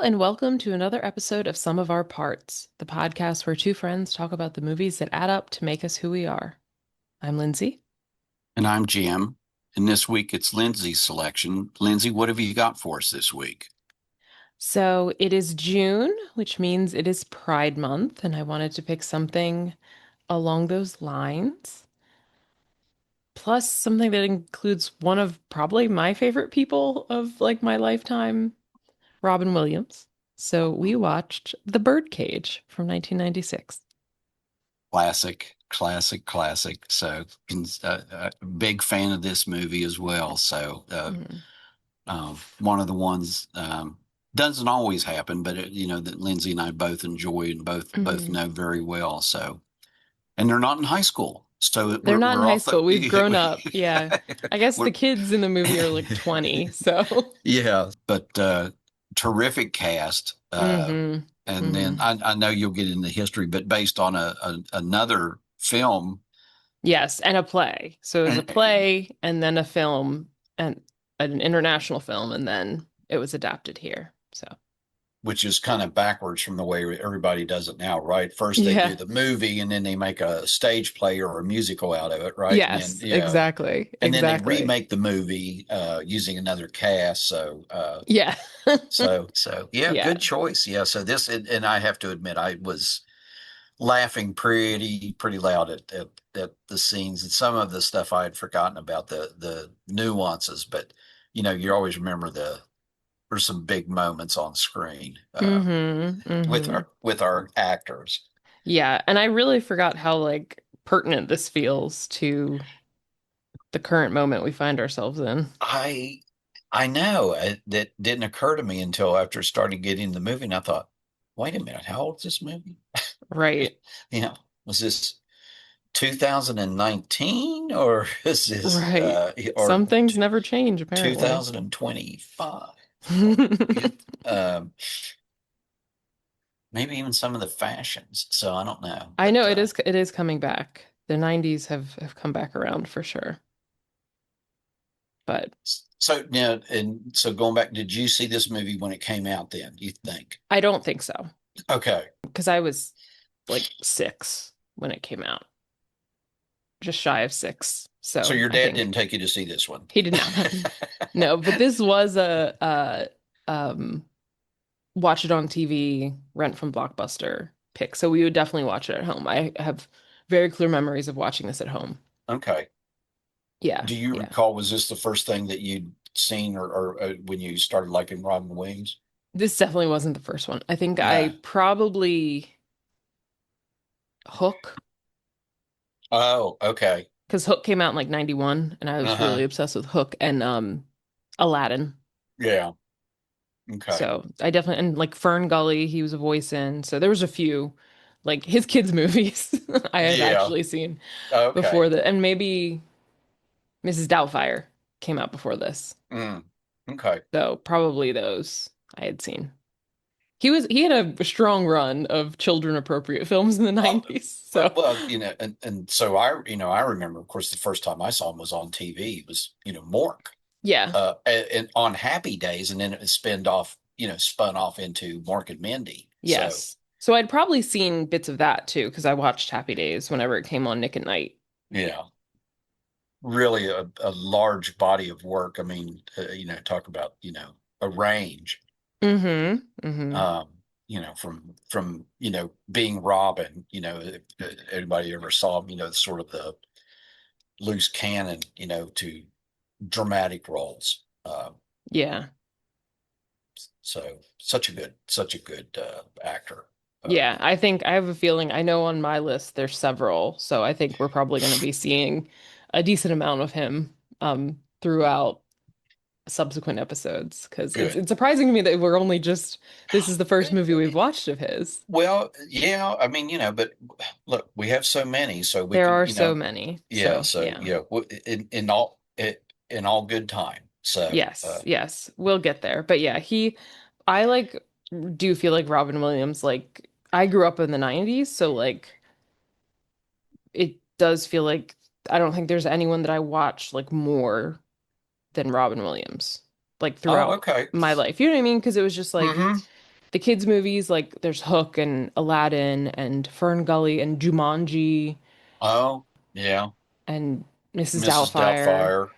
and welcome to another episode of Some of Our Parts, the podcast where two friends talk about the movies that add up to make us who we are. I'm Lindsay. And I'm Jim. And this week it's Lindsay's selection. Lindsay, what have you got for us this week? So it is June, which means it is Pride Month, and I wanted to pick something along those lines. Plus, something that includes one of probably my favorite people of like my lifetime, Robin Williams. So we watched The Birdcage from 1996. Classic, classic, classic. So, big fan of this movie as well. So, Mhm. one of the ones doesn't always happen, but that Lindsay and I both enjoy and both Mhm. know very well. So, and they're not in high school, so They're not in we're high off the school. We've grown up. Yeah. I guess the we're, kids in the movie are like 20, so. Yeah, but terrific cast. hmm And then hmm I know you'll get into history, but based on another film, Yes, and a play. So it was a and play and then a film and an international film, and then it was adapted here. So, which is kind of backwards from the way everybody does it now, right? First they do yeah. the movie, and then they make a stage play or a musical out of it, right? And then Yes, exactly. and then they Exactly. remake the movie using another cast. Yeah. So yeah, Yeah. good choice. Yeah, so this and I have to admit I was laughing pretty loud at the scenes and some of the stuff I had forgotten about the nuances, but you always remember there's some big moments on screen with hmm our actors. Yeah, and I really forgot how like pertinent this feels to the current moment we find ourselves in. I I know that didn't occur to me until after starting getting the movie, and I thought, wait a minute, how old is this movie? Right. You know, was this 2019 or is this Right. or Some things never change, apparently. 2025 or maybe even some of the fashions. So I don't know, I but know it is coming back. The 90s have come back around for sure. But so now and so going back, did you see this movie when it came out? Then you think? I don't think so Okay, because I was like 6 when it came out, just shy of 6. so So your I dad think didn't take you to see this one. he did not. No, but this was a watch it on TV, rent from Blockbuster pick. So we would definitely watch it at home. I have very clear memories of watching this at home. Okay. Yeah, Do you yeah. recall, was this the first thing that you'd seen or when you started liking Robin Williams? This definitely wasn't the first one. I think I No. probably Hook, Oh, okay. because Hook came out in like 91 and I was Uh-huh. really obsessed with Hook and Aladdin. Yeah. Okay. So I definitely and like Fern Gully, he was a voice in. So there was a few like his kids' movies I had Yeah. actually seen before Okay. that. And maybe Mrs. Doubtfire came out before this. Mm. Okay. So probably those I had seen. He had a strong run of children appropriate films in the Oh, 90s. So well, and so I remember, of course, the first time I saw him was on TV. It was, Mork, yeah. and on Happy Days, and then it spun off into Mork and Mindy. So, Yes. So I'd probably seen bits of that too, because I watched Happy Days whenever it came on Nick at Night. yeah, really a large body of work. I mean, talk about, a range, Mm-hmm. Mm-hmm. um, from, being Robin, if anybody ever saw him, sort of the loose cannon, to dramatic roles. Yeah. So such a good actor. Yeah. I think I have a feeling I know on my list there's several. So I think we're probably going to be seeing a decent amount of him throughout subsequent episodes because it's Good. it's surprising to me that we're only just this is the first movie we've watched of his. Well, yeah, I mean, but look, we have so many, so we There can, are so many. yeah, So so yeah. yeah, in all good time. So, Yes, yes, we'll get there. But yeah, I like do feel like Robin Williams, like I grew up in the 90s, so like it does feel like I don't think there's anyone that I watch like more than Robin Williams, like oh, throughout okay. my life. You know what I mean? Because it was just like Mm-hmm. the kids movies, like there's Hook and Aladdin and Fern Gully and Jumanji Oh, yeah. and Mrs. Mrs. Doubtfire, Doubtfire.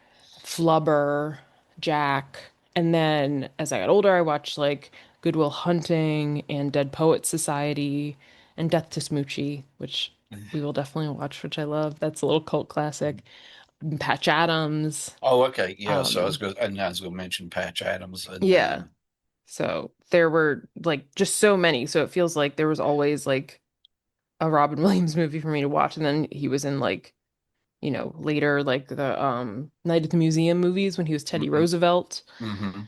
Flubber, Jack. And then as I got older, I watched like Good Will Hunting and Dead Poets Society and Death to Smoochie, which we will definitely watch, which I love. That's a little cult classic. Patch Adams. Oh, okay. Yeah. So Um, I was going to mention Patch Adams and yeah. So there were like just so many. So it feels like there was always like a Robin Williams movie for me to watch. And then he was in like, later like the Night at the Museum movies when he was Teddy hmm Roosevelt. hmm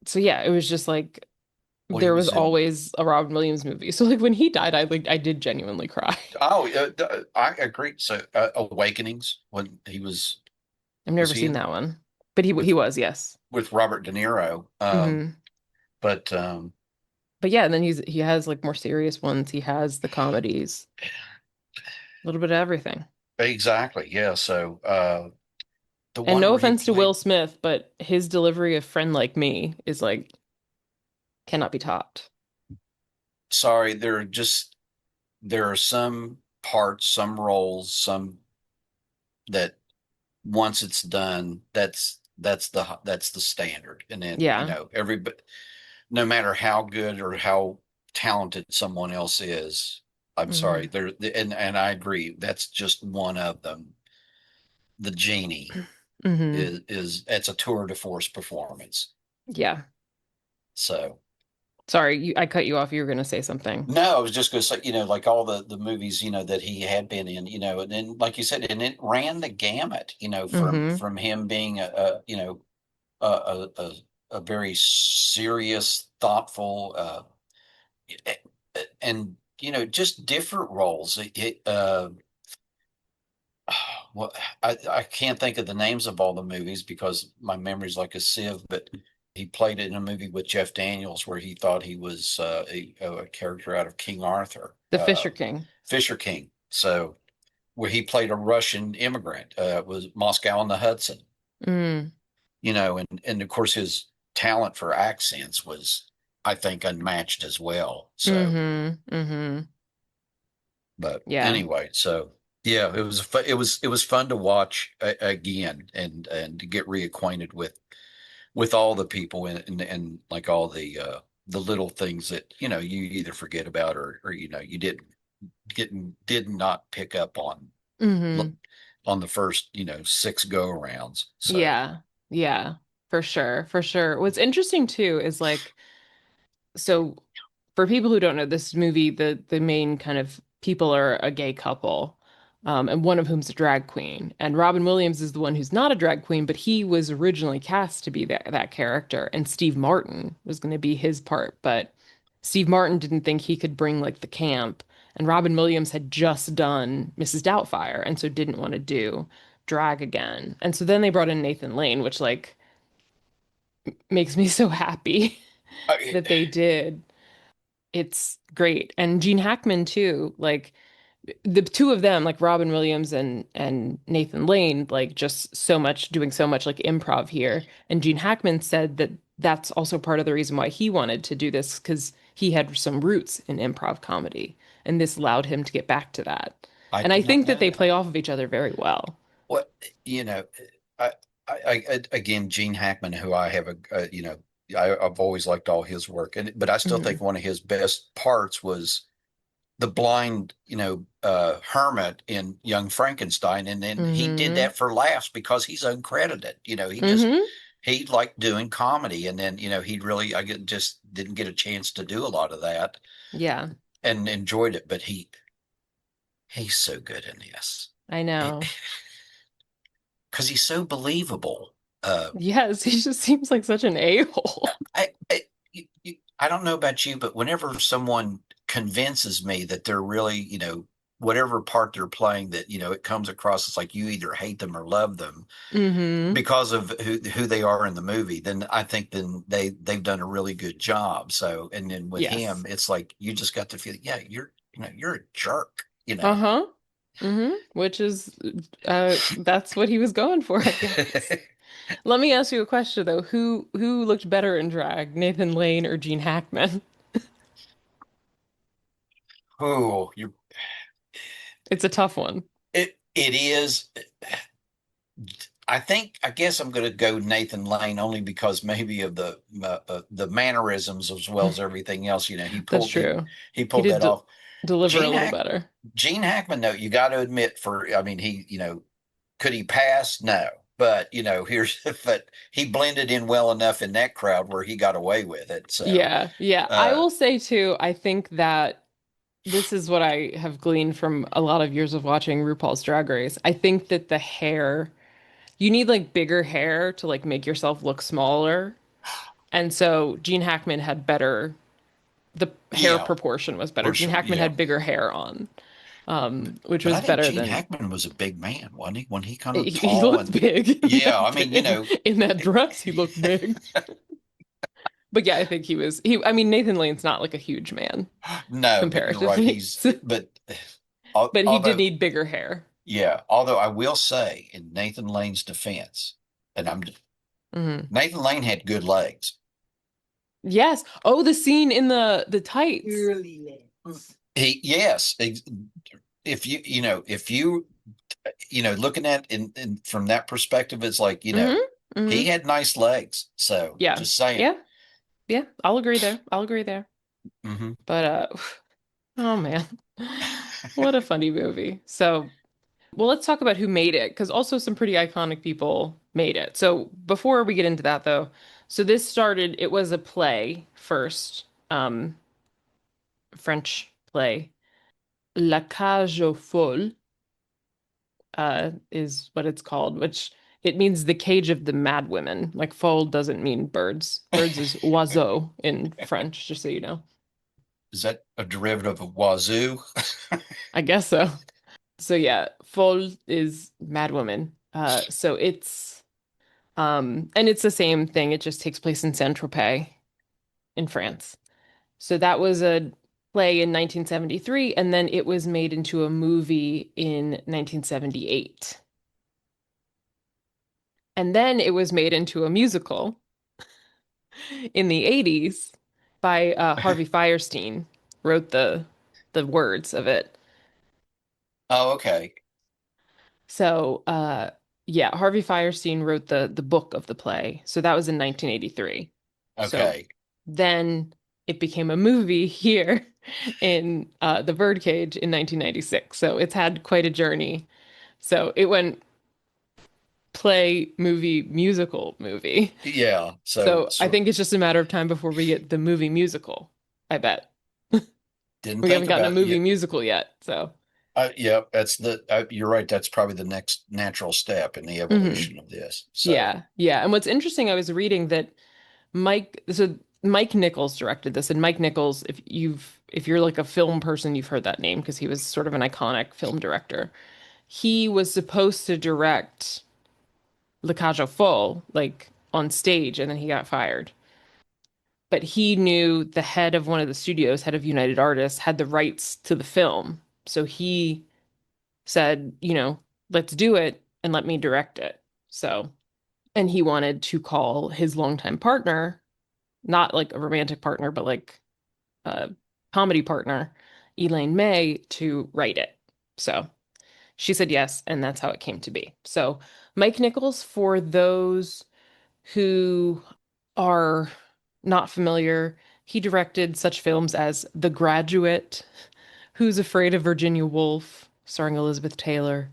So yeah, it was just like Well, he there was was in. always a Robin Williams movie. So like when he died, I did genuinely cry. Oh, I agree. So, Awakenings when he I've was never he seen in that one. But he with was, yes. Robert De Niro. Hmm. But But yeah, and then he has like more serious ones. He has the comedies, a little bit of everything. exactly. Yeah. So, the And one no where he offense to Will played. Smith, but his delivery of Friend Like Me is like cannot be topped. Sorry, there are some parts, some roles, some that once it's done, that's the standard. And then, Yeah. no matter how good or how talented someone else is, I'm sorry, Hmm. and I agree, that's just one of them. The genie Hmm. is it's a tour de force performance. Yeah. So Sorry, I cut you off. You were going to say something. no, I was just going to say, like all the movies, that he had been in, and then like you said, and it ran the gamut, Hmm. from him being a a, a, a very serious, thoughtful, and just different roles. Well, I can't think of the names of all the movies because my memory's like a sieve, but he played in a movie with Jeff Daniels where he thought he was a character out of King Arthur, The Fisher King. Fisher King. So where he played a Russian immigrant, was Moscow on the Hudson, Mm. and of course his talent for accents was, I think, unmatched as well. So, Hmm. Hmm. but Yeah. anyway, so yeah, it was fun to watch again and to get reacquainted with all the people and like all the little things that you either forget about or you did not pick up Hmm. on the first six go arounds. So Yeah. Yeah. For sure. For sure. What's interesting too is like so for people who don't know this movie, the main kind of people are a gay couple, and one of whom's a drag queen. And Robin Williams is the one who's not a drag queen, but he was originally cast to be that character, and Steve Martin was going to be his part, but Steve Martin didn't think he could bring like the camp, and Robin Williams had just done Mrs. Doubtfire, and so didn't want to do drag again. And so then they brought in Nathan Lane, which like makes me so happy I, that they did. It's great. And Gene Hackman too. Like the two of them, like Robin Williams and Nathan Lane, like just so much doing so much like improv here. And Gene Hackman said that that's also part of the reason why he wanted to do this because he had some roots in improv comedy, and this allowed him to get back to that. I And I did not think that know they play that. off of each other very well. What you know, I, again, Gene Hackman, who I have I've always liked all his work, but I still think Hmm. one of his best parts was the blind, hermit in Young Frankenstein, and then he did Hmm. that for laughs because he's uncredited. Hmm. He liked doing comedy, and then he really just didn't get a chance to do a lot of that Yeah. and enjoyed it, but he's so good in this. I know. Because he's so believable. Yes, he just seems like such an a-hole. I don't know about you, but whenever someone convinces me that they're really, whatever part they're playing, that it comes across as like you either hate them or love them Hmm. because of who they are in the movie, then I think then they've done a really good job. So, and then with him, Yes. it's like you just got to feel, yeah, you're a jerk, Uh-huh. Which is that's what he was going for, I guess. Let me ask you a question though. Who looked better in drag, Nathan Lane or Gene Hackman? Oh, you It's a tough one. it is. I guess I'm going to go Nathan Lane only because maybe of the mannerisms as well as everything else. You know, That's true. he He pulled did that off. deliver a Gene little Hack better. Gene Hackman, though, you got to admit, for I mean, he could he pass? No, but here's but he blended in well enough in that crowd where he got away with it. So, Yeah, yeah. I uh, will say too, I think that this is what I have gleaned from a lot of years of watching RuPaul's Drag Race. I think that the hair, you need like bigger hair to like make yourself look smaller. And so Gene Hackman had better, the hair yeah, proportion was better. for Gene sure, Hackman yeah. had bigger hair on, which But I was think better Gene than Hackman was a big man, wasn't he? When he kind of he tall looked and big yeah, I mean, in that dress. He looked big. But yeah, I think I mean, Nathan Lane's not like a huge man no, but you're right. comparatively. But But he did although, need bigger hair. yeah, although I will say in Nathan Lane's defense, and Hmm. Nathan Lane had good legs. Yes. Oh, the scene in the tights. Yes, if looking at in from that perspective, it's like, Hmm. he Hmm. had nice legs. So Yeah. just saying. Yeah. Yeah. I'll agree there. I'll agree there. Hmm. But oh man. What a funny movie. So, well, let's talk about who made it, because also some pretty iconic people made it. So before we get into that though, so this started, it was a play first, French play. La Cage aux Folles, is what it's called, which it means the cage of the mad women. Like foal doesn't mean birds. Birds is oiseau in French, just so you know. Is that a derivative of wazoo? I guess so. So yeah, foal is mad woman. So it's and it's the same thing. It just takes place in Saint-Tropez in France. So that was a play in 1973, and then it was made into a movie in 1978. And then it was made into a musical in the 80s by Harvey Fierstein, wrote the words of it. Oh, okay. So yeah, Harvey Fierstein wrote the book of the play. So that was in 1983. So Okay. then it became a movie here in the Birdcage in 1996. So it's had quite a journey. So it went play, movie, musical, movie. Yeah. So, So I think it's just a matter of time before we get the movie musical. I bet. didn't We haven't think gotten a about it movie yet. musical yet, so. Yeah, you're right. That's probably the next natural step in the Hmm. evolution of this. So, Yeah, yeah. And what's interesting, I was reading that Mike Nichols directed this, and Mike Nichols, if you're like a film person, you've heard that name because he was sort of an iconic film director. He was supposed to direct Le Cage aux Folles, like on stage, and then he got fired. But he knew the head of one of the studios, head of United Artists, had the rights to the film. So he said, let's do it and let me direct it. So, and he wanted to call his longtime partner, not like a romantic partner, but like a comedy partner, Elaine May, to write it. So she said yes, and that's how it came to be. So Mike Nichols, for those who are not familiar, he directed such films as The Graduate, Who's Afraid of Virginia Woolf, starring Elizabeth Taylor,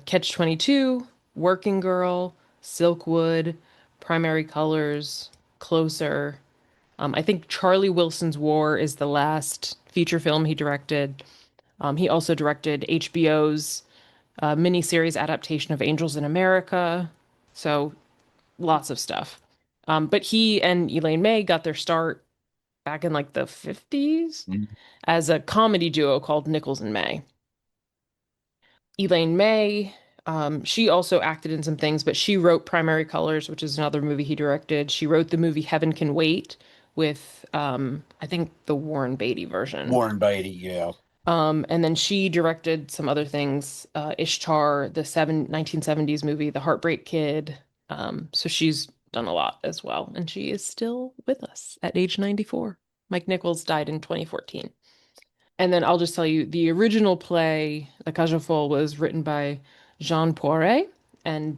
Catch 22, Working Girl, Silkwood, Primary Colors, Closer. I think Charlie Wilson's War is the last feature film he directed. He also directed HBO's miniseries adaptation of Angels in America. So lots of stuff. But he and Elaine May got their start back in like the 50s as a comedy duo called Nichols and May. Elaine May, she also acted in some things, but she wrote Primary Colors, which is another movie he directed. She wrote the movie Heaven Can Wait with, I think, the Warren Beatty version. Warren Beatty, yeah. And then she directed some other things, Ishtar, the 1970s movie, The Heartbreak Kid. So she's done a lot as well, and she is still with us at age 94. Mike Nichols died in 2014. And then I'll just tell you the original play, La Cage aux Folles, was written by Jean Poiret, and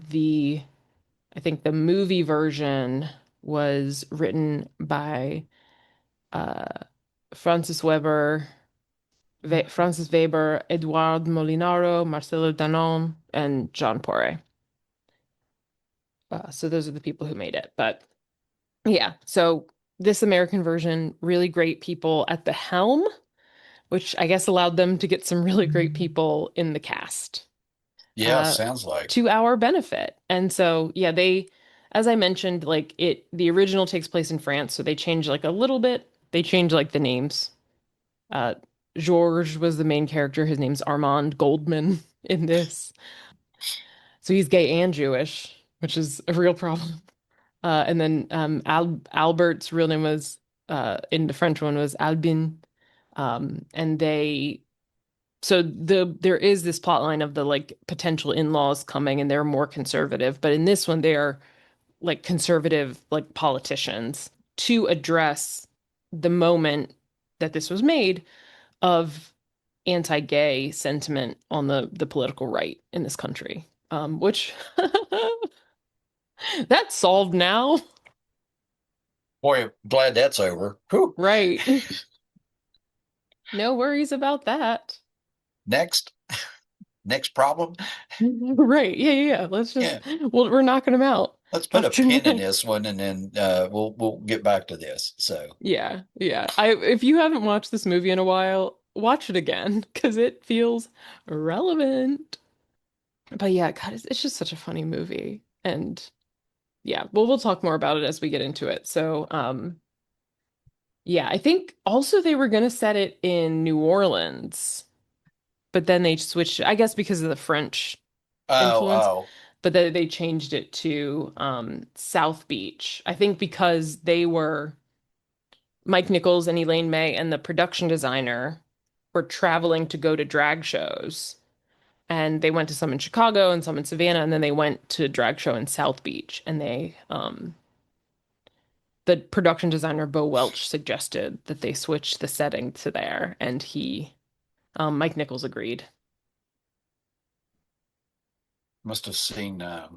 I think the movie version was written by uh, Francis Weber, Francis Weber, Edouard Molinaro, Marcelo Danon, and Jean Poiret. So those are the people who made it. But yeah, so this American version, really great people at the helm, which I guess allowed them to get some really great people in the cast Yeah, uh, sounds like. to our benefit. And so, yeah, as I mentioned, like the original takes place in France, so they changed like a little bit. They changed like the names. Uh, Georges was the main character. His name's Armand Goldman in this. So he's gay and Jewish, which is a real problem. And then Albert's real name was in the French one was Albin. And there is this plot line of the like potential in-laws coming and they're more conservative, but in this one they are like conservative like politicians to address the moment that this was made of anti-gay sentiment on the political right in this country. Which that's solved now. Boy, I'm glad that's over. Whew. Right. No worries about that. Next, next problem. Right. Yeah, yeah, yeah. Yeah, We're knocking them out let's put a left and pin in right. this one, and then we'll get back to this. So, Yeah, yeah. If you haven't watched this movie in a while, watch it again because it feels relevant. But yeah, God, it's just such a funny movie. And yeah, well, we'll talk more about it as we get into it. So, yeah, I think also they were gonna set it in New Orleans, but then they switched, I guess because of the French oh, influence, oh, but they changed it to South Beach. I think because they were Mike Nichols and Elaine May and the production designer were traveling to go to drag shows. And they went to some in Chicago and some in Savannah, and then they went to a drag show in South Beach. And the production designer Bo Welch suggested that they switch the setting to there, and Mike Nichols agreed. must have seen a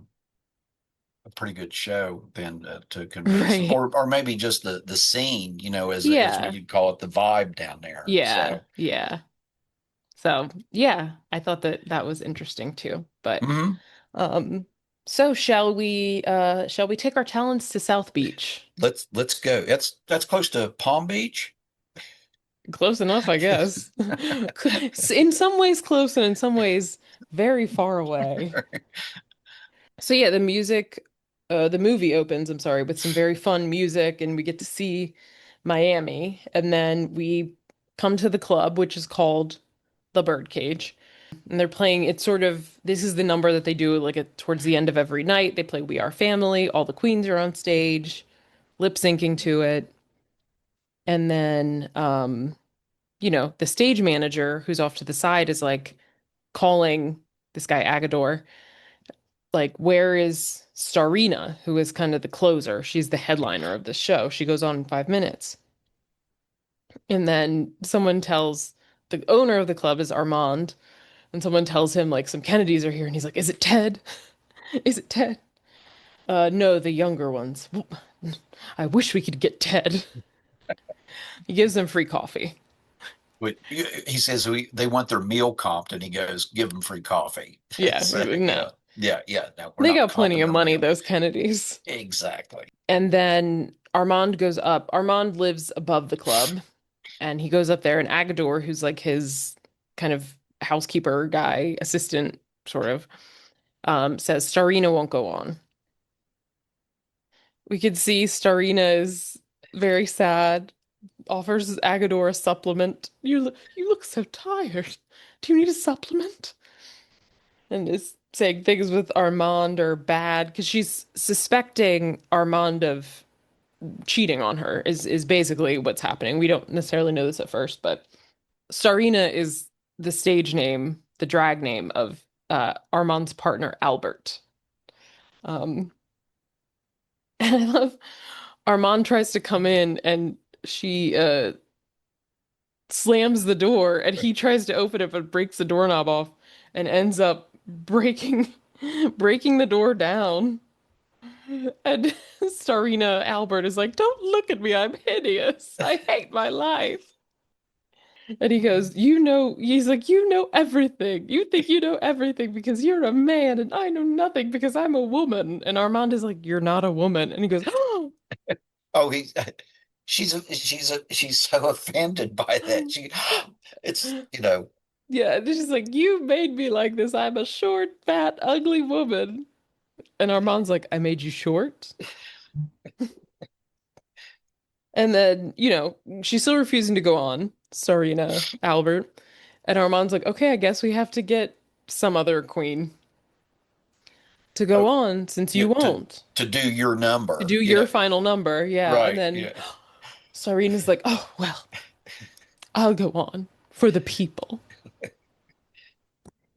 pretty good show then to convince them, Right. or maybe just the scene, as we Yeah. could call it, the vibe down there. Yeah. So, Yeah. So, yeah, I thought that that was interesting too. But mhm. um so shall we take our talents to South Beach? Let's go. That's close to Palm Beach. Close enough, I guess. In some ways close and in some ways very far away. So yeah, the movie opens, I'm sorry, with some very fun music and we get to see Miami and then we come to the club which is called the Birdcage. And they're playing it's sort of this is the number that they do like towards the end of every night. They play We Are Family, all the queens are on stage, lip syncing to it. And then the stage manager who's off to the side is like calling this guy Agador, like, where is Starina, who is kind of the closer? She's the headliner of the show. She goes on in 5 minutes. And then someone tells the owner of the club is Armand, and someone tells him like some Kennedys are here, and he's like, is it Ted? Is it Ted? No, the younger ones. Well, I wish we could get Ted. He gives them free coffee. He says they want their meal comped, and he goes, "Give them free coffee." Yeah, So he's like, no. yeah, yeah, yeah. No, we're They not got plenty comping of their money, meal. those Kennedys. Exactly. And then Armand goes up. Armand lives above the club, and he goes up there, and Agador, who's like his kind of housekeeper guy, assistant, sort of, says Starina won't go on. We could see Starina is very sad, offers Agador a supplement. You look so tired. Do you need a supplement? And is saying things with Armand are bad because she's suspecting Armand of cheating on her is basically what's happening. We don't necessarily know this at first, but Starina is the stage name, the drag name of Armand's partner Albert. Um, and I love Armand tries to come in and she slams the door and he tries to open it but breaks the doorknob off and ends up breaking the door down. And Starina Albert is like, "Don't look at me, I'm hideous. I hate my life." And he goes, "You know," he's like, "You know everything. You think you know everything because you're a man and I know nothing because I'm a woman." And Armand is like, "You're not a woman." And he goes, "Oh, Oh, she's so offended by that. It's, yeah." And it's just like, "You made me like this. I'm a short, fat, ugly woman." And Armand's like, "I made you short?" And then, she's still refusing to go on, Serena Albert. And Armand's like, "Okay, I guess we have to get some other queen to go oh, on since yeah, you won't. to do your To number, do your final number." Yeah. And right. then Yeah. Serena's like, "Oh, well, I'll go on for the people.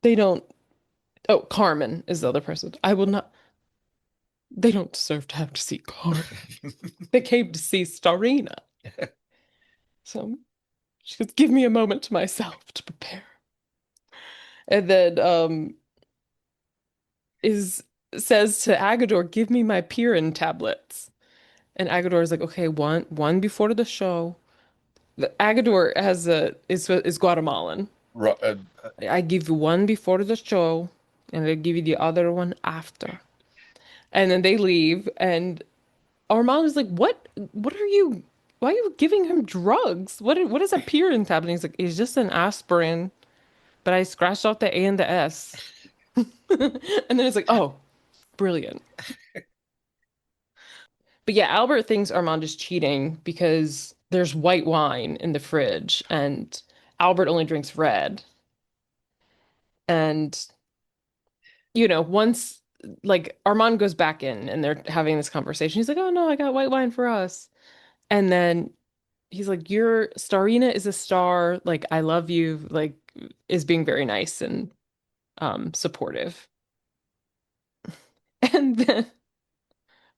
They don't." Oh, Carmen is the other person. "I will not. They don't deserve to have to see Carmen. They came to see Starina." So she goes, "Give me a moment to myself to prepare." And then is says to Agador, "Give me my Pirin tablets." And Agador is like, "Okay, one before the show." Agador is Guatemalan. Ru- "I give you one before the show, and I give you the other one after." And then they leave, and Armand is like, What are you? Why are you giving him drugs? What is a Pirin tablet?" And he's like, "It's just an aspirin, but I scratched out the A and the S." And then it's like, "Oh, brilliant." But yeah, Albert thinks Armand is cheating because there's white wine in the fridge, and Albert only drinks red. And, once like Armand goes back in and they're having this conversation, he's like, "Oh no, I got white wine for us." And then he's like, "Your Starina is a star. Like, I love you." Like, is being very nice and supportive. And then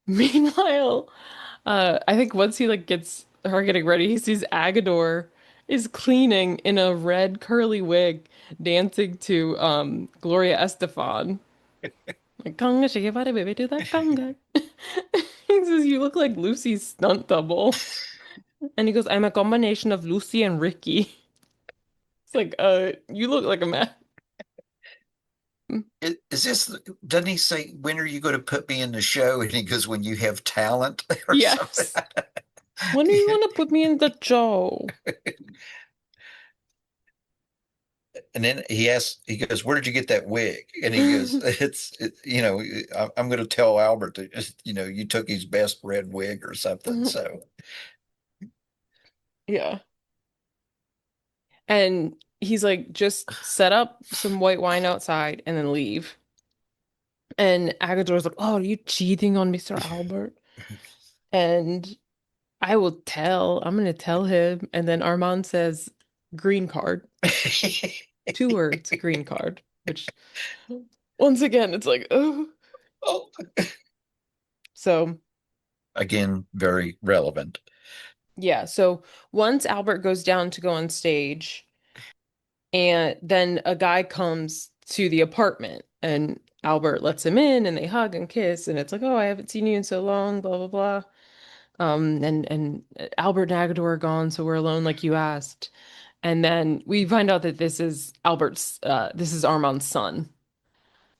meanwhile, I think once he like gets her getting ready, he sees Agador is cleaning in a red curly wig, dancing to Gloria Estefan. Like, "Conga, shake your body, baby, do that conga." He says, "You look like Lucy's stunt double." And he goes, "I'm a combination of Lucy and Ricky." It's like, you look like a man. Is this, doesn't he say, when are you going to put me in the show? And he goes, when you have talent or something. Yes. "When do you want to put me in the show?" And then he goes, where did you get that wig? And he goes, I'm going to tell Albert that, you took his best red wig or something. So, Yeah. And he's like, "Just set up some white wine outside and then leave." And Agador's like, "Oh, are you cheating on Mr. Albert?" And I'm gonna tell him. And then Armand says, "Green card." 2 words, green card, which once again, it's like, oh. oh, So, again, very relevant. yeah. So once Albert goes down to go on stage, and then a guy comes to the apartment, and Albert lets him in, and they hug and kiss. And it's like, "Oh, I haven't seen you in so long, blah, blah, blah." And Albert and Agador are gone, so we're alone, like you asked. And then we find out that this is Armand's son,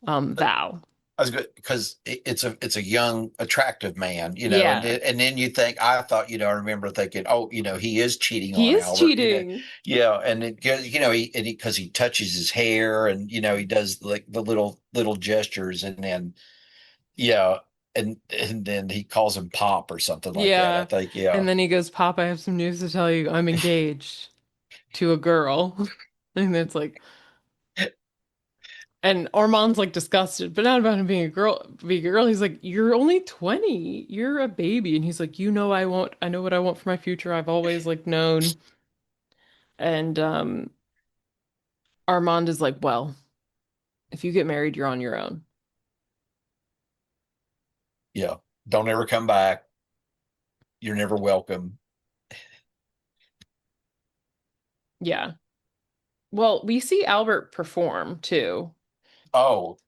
Val. I was good because it's a young, attractive man, and Yeah, then you think, I thought, I remember thinking, oh, he is cheating he on is Albert, cheating. yeah, and it because he touches his hair, and he does like the little gestures, and then yeah, and then he calls him Pop or something like that. I Yeah. think, yeah. And then he goes, "Pop, I have some news to tell you. I'm engaged to a girl." And it's like, and Armand's like disgusted, but not about him being a girl. He's like, "You're only 20. You're a baby." And he's like, I know what I want for my future. I've always like known." And Armand is like, "Well, if you get married, you're on your own." Yeah, don't ever come back. You're never welcome. Yeah. Well, we see Albert perform too, Oh,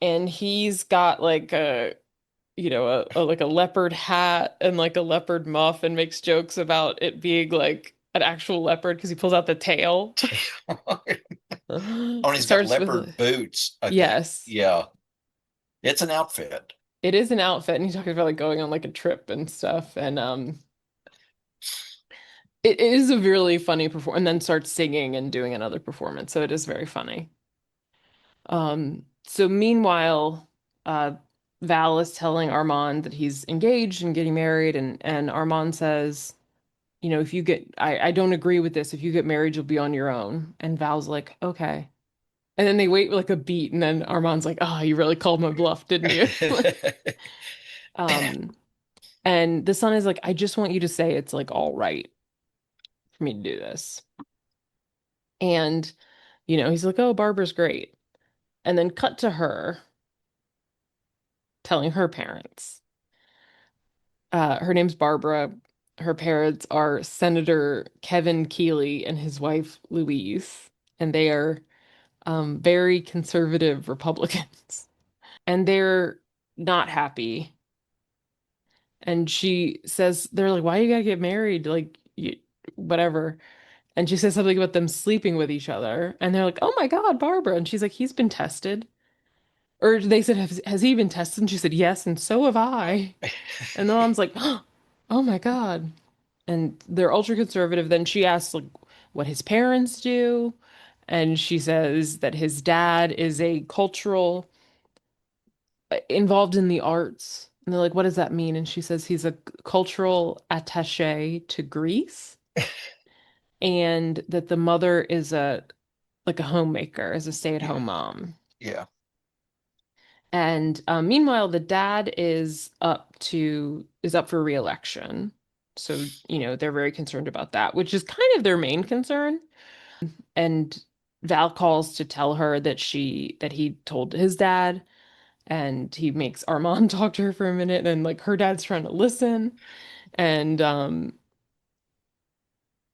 and he's got like like a leopard hat and like a leopard muff and makes jokes about it being like an actual leopard because he pulls out the tail. oh, and he's got Starts with leopard boots, I think. yes. Yeah, it's an outfit. It is an outfit, and he's talking about like going on like a trip and stuff. And it is a really funny performance, and then starts singing and doing another performance. So it is very funny. So meanwhile, uh, Val is telling Armand that he's engaged and getting married, and Armand says, you know, if you get, I don't agree with this. If you get married, you'll be on your own. And Val's like, okay. And then they wait like a beat, and then Armand's like, oh, you really called my bluff, didn't you? Um, and the son is like, I just want you to say it's like all right for me to do this. And, he's like, oh, Barbara's great. And then cut to her telling her parents. Her name's Barbara. Her parents are Senator Kevin Keeley and his wife Louise, and they are very conservative Republicans. And they're not happy. And she says, they're like, why you gotta get married? Like, whatever. And she says something about them sleeping with each other. And they're like, oh my God, Barbara. And she's like, he's been tested. Or they said, has he been tested? And she said, yes, and so have I. And the mom's like, oh my God. And they're ultra conservative. Then she asks, like, what his parents do. And she says that his dad is a cultural, involved in the arts. And they're like, what does that mean? And she says he's a cultural attaché to Greece. And that the mother is like a homemaker, is a Yeah, stay-at-home mom. yeah, And meanwhile, the dad is up for re-election. So, they're very concerned about that, which is kind of their main concern. And Val calls to tell her that he told his dad, and he makes Armand talk to her for a minute, and like her dad's trying to listen. And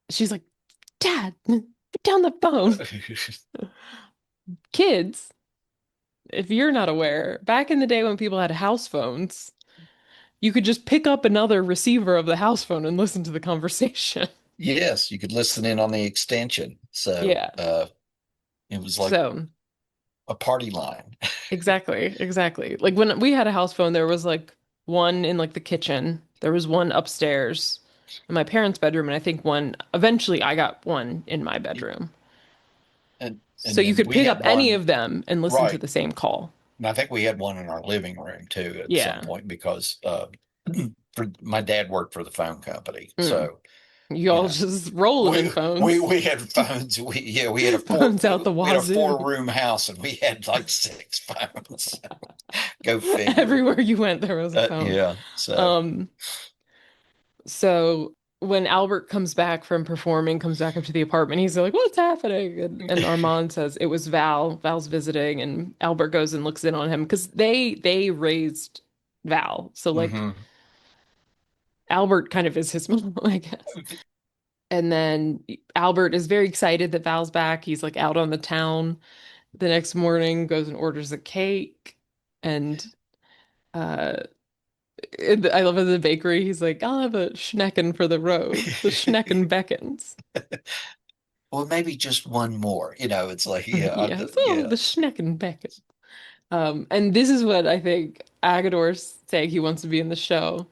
she's like, Dad, put down the phone. Kids, if you're not aware, back in the day when people had house phones, you could just pick up another receiver of the house phone and listen to the conversation. yes. You could listen in on the extension, so Yeah. it was like So, a party line. exactly, exactly. Like when we had a house phone, there was like one in like the kitchen, there was one upstairs in my parents' bedroom, and I think one, eventually I got one in my bedroom. And So you then could we pick up had any one, of them and listen to right. the same call. And I think we had one in our living room too at some Yeah. point because for my dad worked for the phone company. Mm. So, You you all know, just rolling we in phones. we had phones. We had a Phones out the we had a wazoo. four-room house and we had like six phones. Go figure. Everywhere you went, there was a phone. Yeah. So, Um, So when Albert comes back up to the apartment, he's like, "What's happening?" And Armand says it was Val. Val's visiting, and Albert goes and looks in on him because they raised Val. So like hmm Albert kind of is his mom, I guess. And then Albert is very excited that Val's back. He's like out on the town the next morning, goes and orders a cake, and uh I love in the bakery. He's like, I'll have a schnecken for the road. The schnecken beckons. well, maybe just one more. It's like, yeah, Yes, oh, yeah. the schnecken beckons. And this is what I think Agador's saying he wants to be in the show.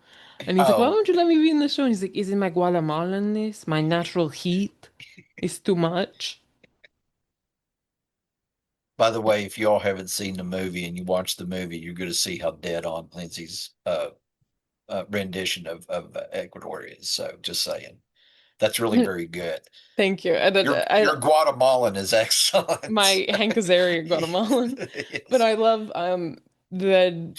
And he's like, why Oh, won't you let me be in the show? And he's like, isn't my Guatemalanness, my natural heat is too much? by the way, if y'all haven't seen the movie and you watch the movie, you're going to see how dead on Lindsay's rendition of Ecuador is. So, just saying, that's really very good. Thank you. And then Your Guatemalan is excellent. my Hank Azaria Guatemalan. But Yes. I love the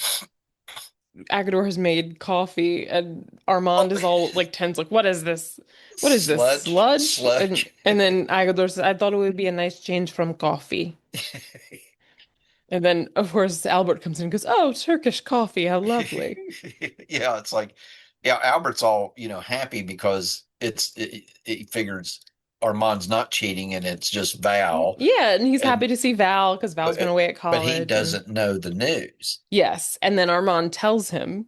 Agador has made coffee, and Oh, Armand is all like tense, like, what is this? What is this? sludge, Sludge? And sludge. and then Agador says, I thought it would be a nice change from coffee. And then of course Albert comes in and goes, oh, Turkish coffee, how lovely. Yeah, it's like, yeah, Albert's all, happy because he figures Armand's not cheating and it's just Val. Yeah, and he's happy And to see Val because Val's been but away at but he college. And doesn't know the news. yes, and then Armand tells him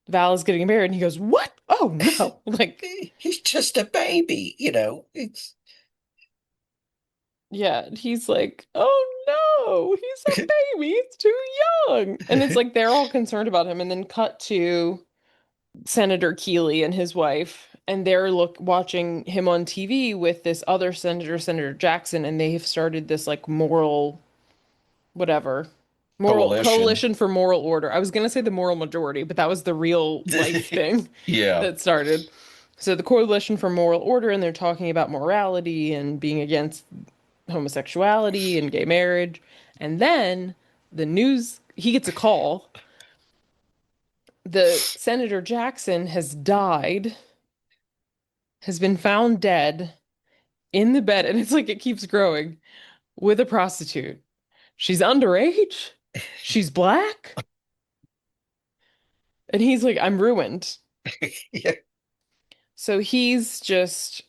Val is getting married, and he goes, "What? Oh no!" Like, He's just a baby, you know. It's yeah, he's like, "Oh no, he's a baby. He's too young." And it's like they're all concerned about him. And then cut to Senator Keeley and his wife, and they're watching him on TV with this other senator, Senator Jackson, and they have started this like moral whatever. Moral coalition. coalition for moral order. I was gonna say the moral majority, but that was the real life thing Yeah, that started. So the coalition for moral order, and they're talking about morality and being against homosexuality and gay marriage. And then the news, he gets a call. The Senator Jackson has died, has been found dead in the bed, and it's like it keeps growing with a prostitute. She's underage. She's black. And he's like, I'm ruined. yeah. So he's just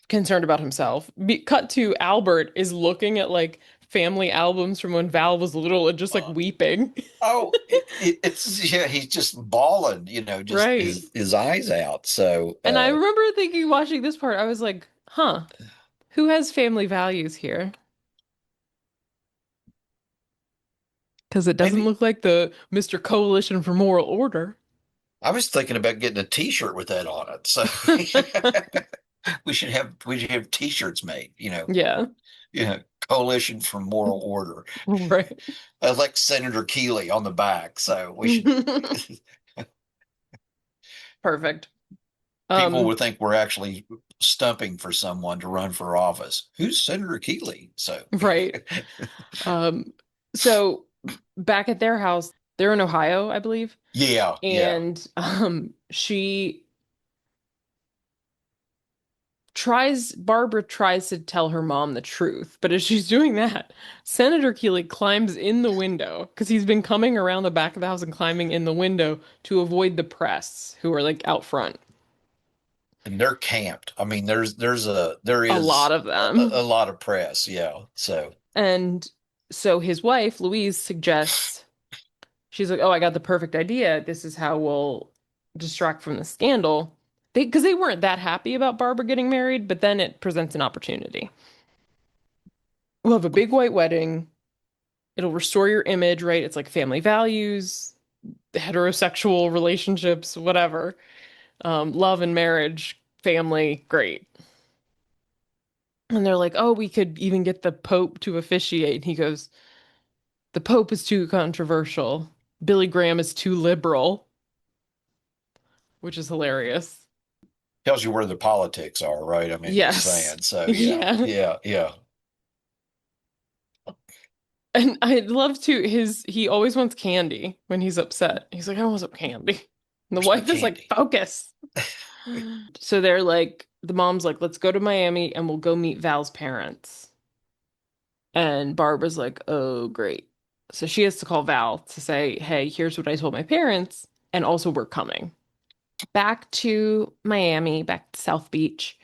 concerned about himself. Cut to Albert is looking at like family albums from when Val was little and just like Uh, weeping. oh, it's yeah. He's just bawling, you know, just Right. his eyes out. So, And I remember thinking, watching this part, I was like, huh, who has family values here? Because it doesn't maybe look like the Mr. Coalition for Moral Order. I was thinking about getting a T-shirt with that on it. So we should have T-shirts made. Yeah, You know, Coalition for Moral Order. right. I like Senator Keeley on the back. So we should. Perfect. People Um, would think we're actually stumping for someone to run for office. Who's Senator Keeley? So right. Um, so back at their house, they're in Ohio, I believe, yeah, yeah. and she Barbara tries to tell her mom the truth, but as she's doing that, Senator Keeley climbs in the window because he's been coming around the back of the house and climbing in the window to avoid the press who are like out front. And they're camped. I mean, there A lot is of a them. lot of press. Yeah. So And so his wife, Louise, suggests, she's like, "Oh, I got the perfect idea. This is how we'll distract from the scandal." Because they weren't that happy about Barbara getting married, but then it presents an opportunity. We'll have a big white wedding. It'll restore your image, right? It's like family values, heterosexual relationships, whatever. Love and marriage, family, great. And they're like, "Oh, we could even get the Pope to officiate." And he goes, "The Pope is too controversial. Billy Graham is too liberal," which is hilarious. tells you where the politics are, right? I mean, just Yes. saying. So yeah, Yeah. yeah, yeah. And I love to he always wants candy when he's upset. He's like, "I want some candy." And the Where's my wife is like, candy? "Focus." So they're like, the mom's like, "Let's go to Miami and we'll go meet Val's parents." And Barbara's like, "Oh, great." So she has to call Val to say, "Hey, here's what I told my parents, and also we're coming." Back to Miami, back to South Beach.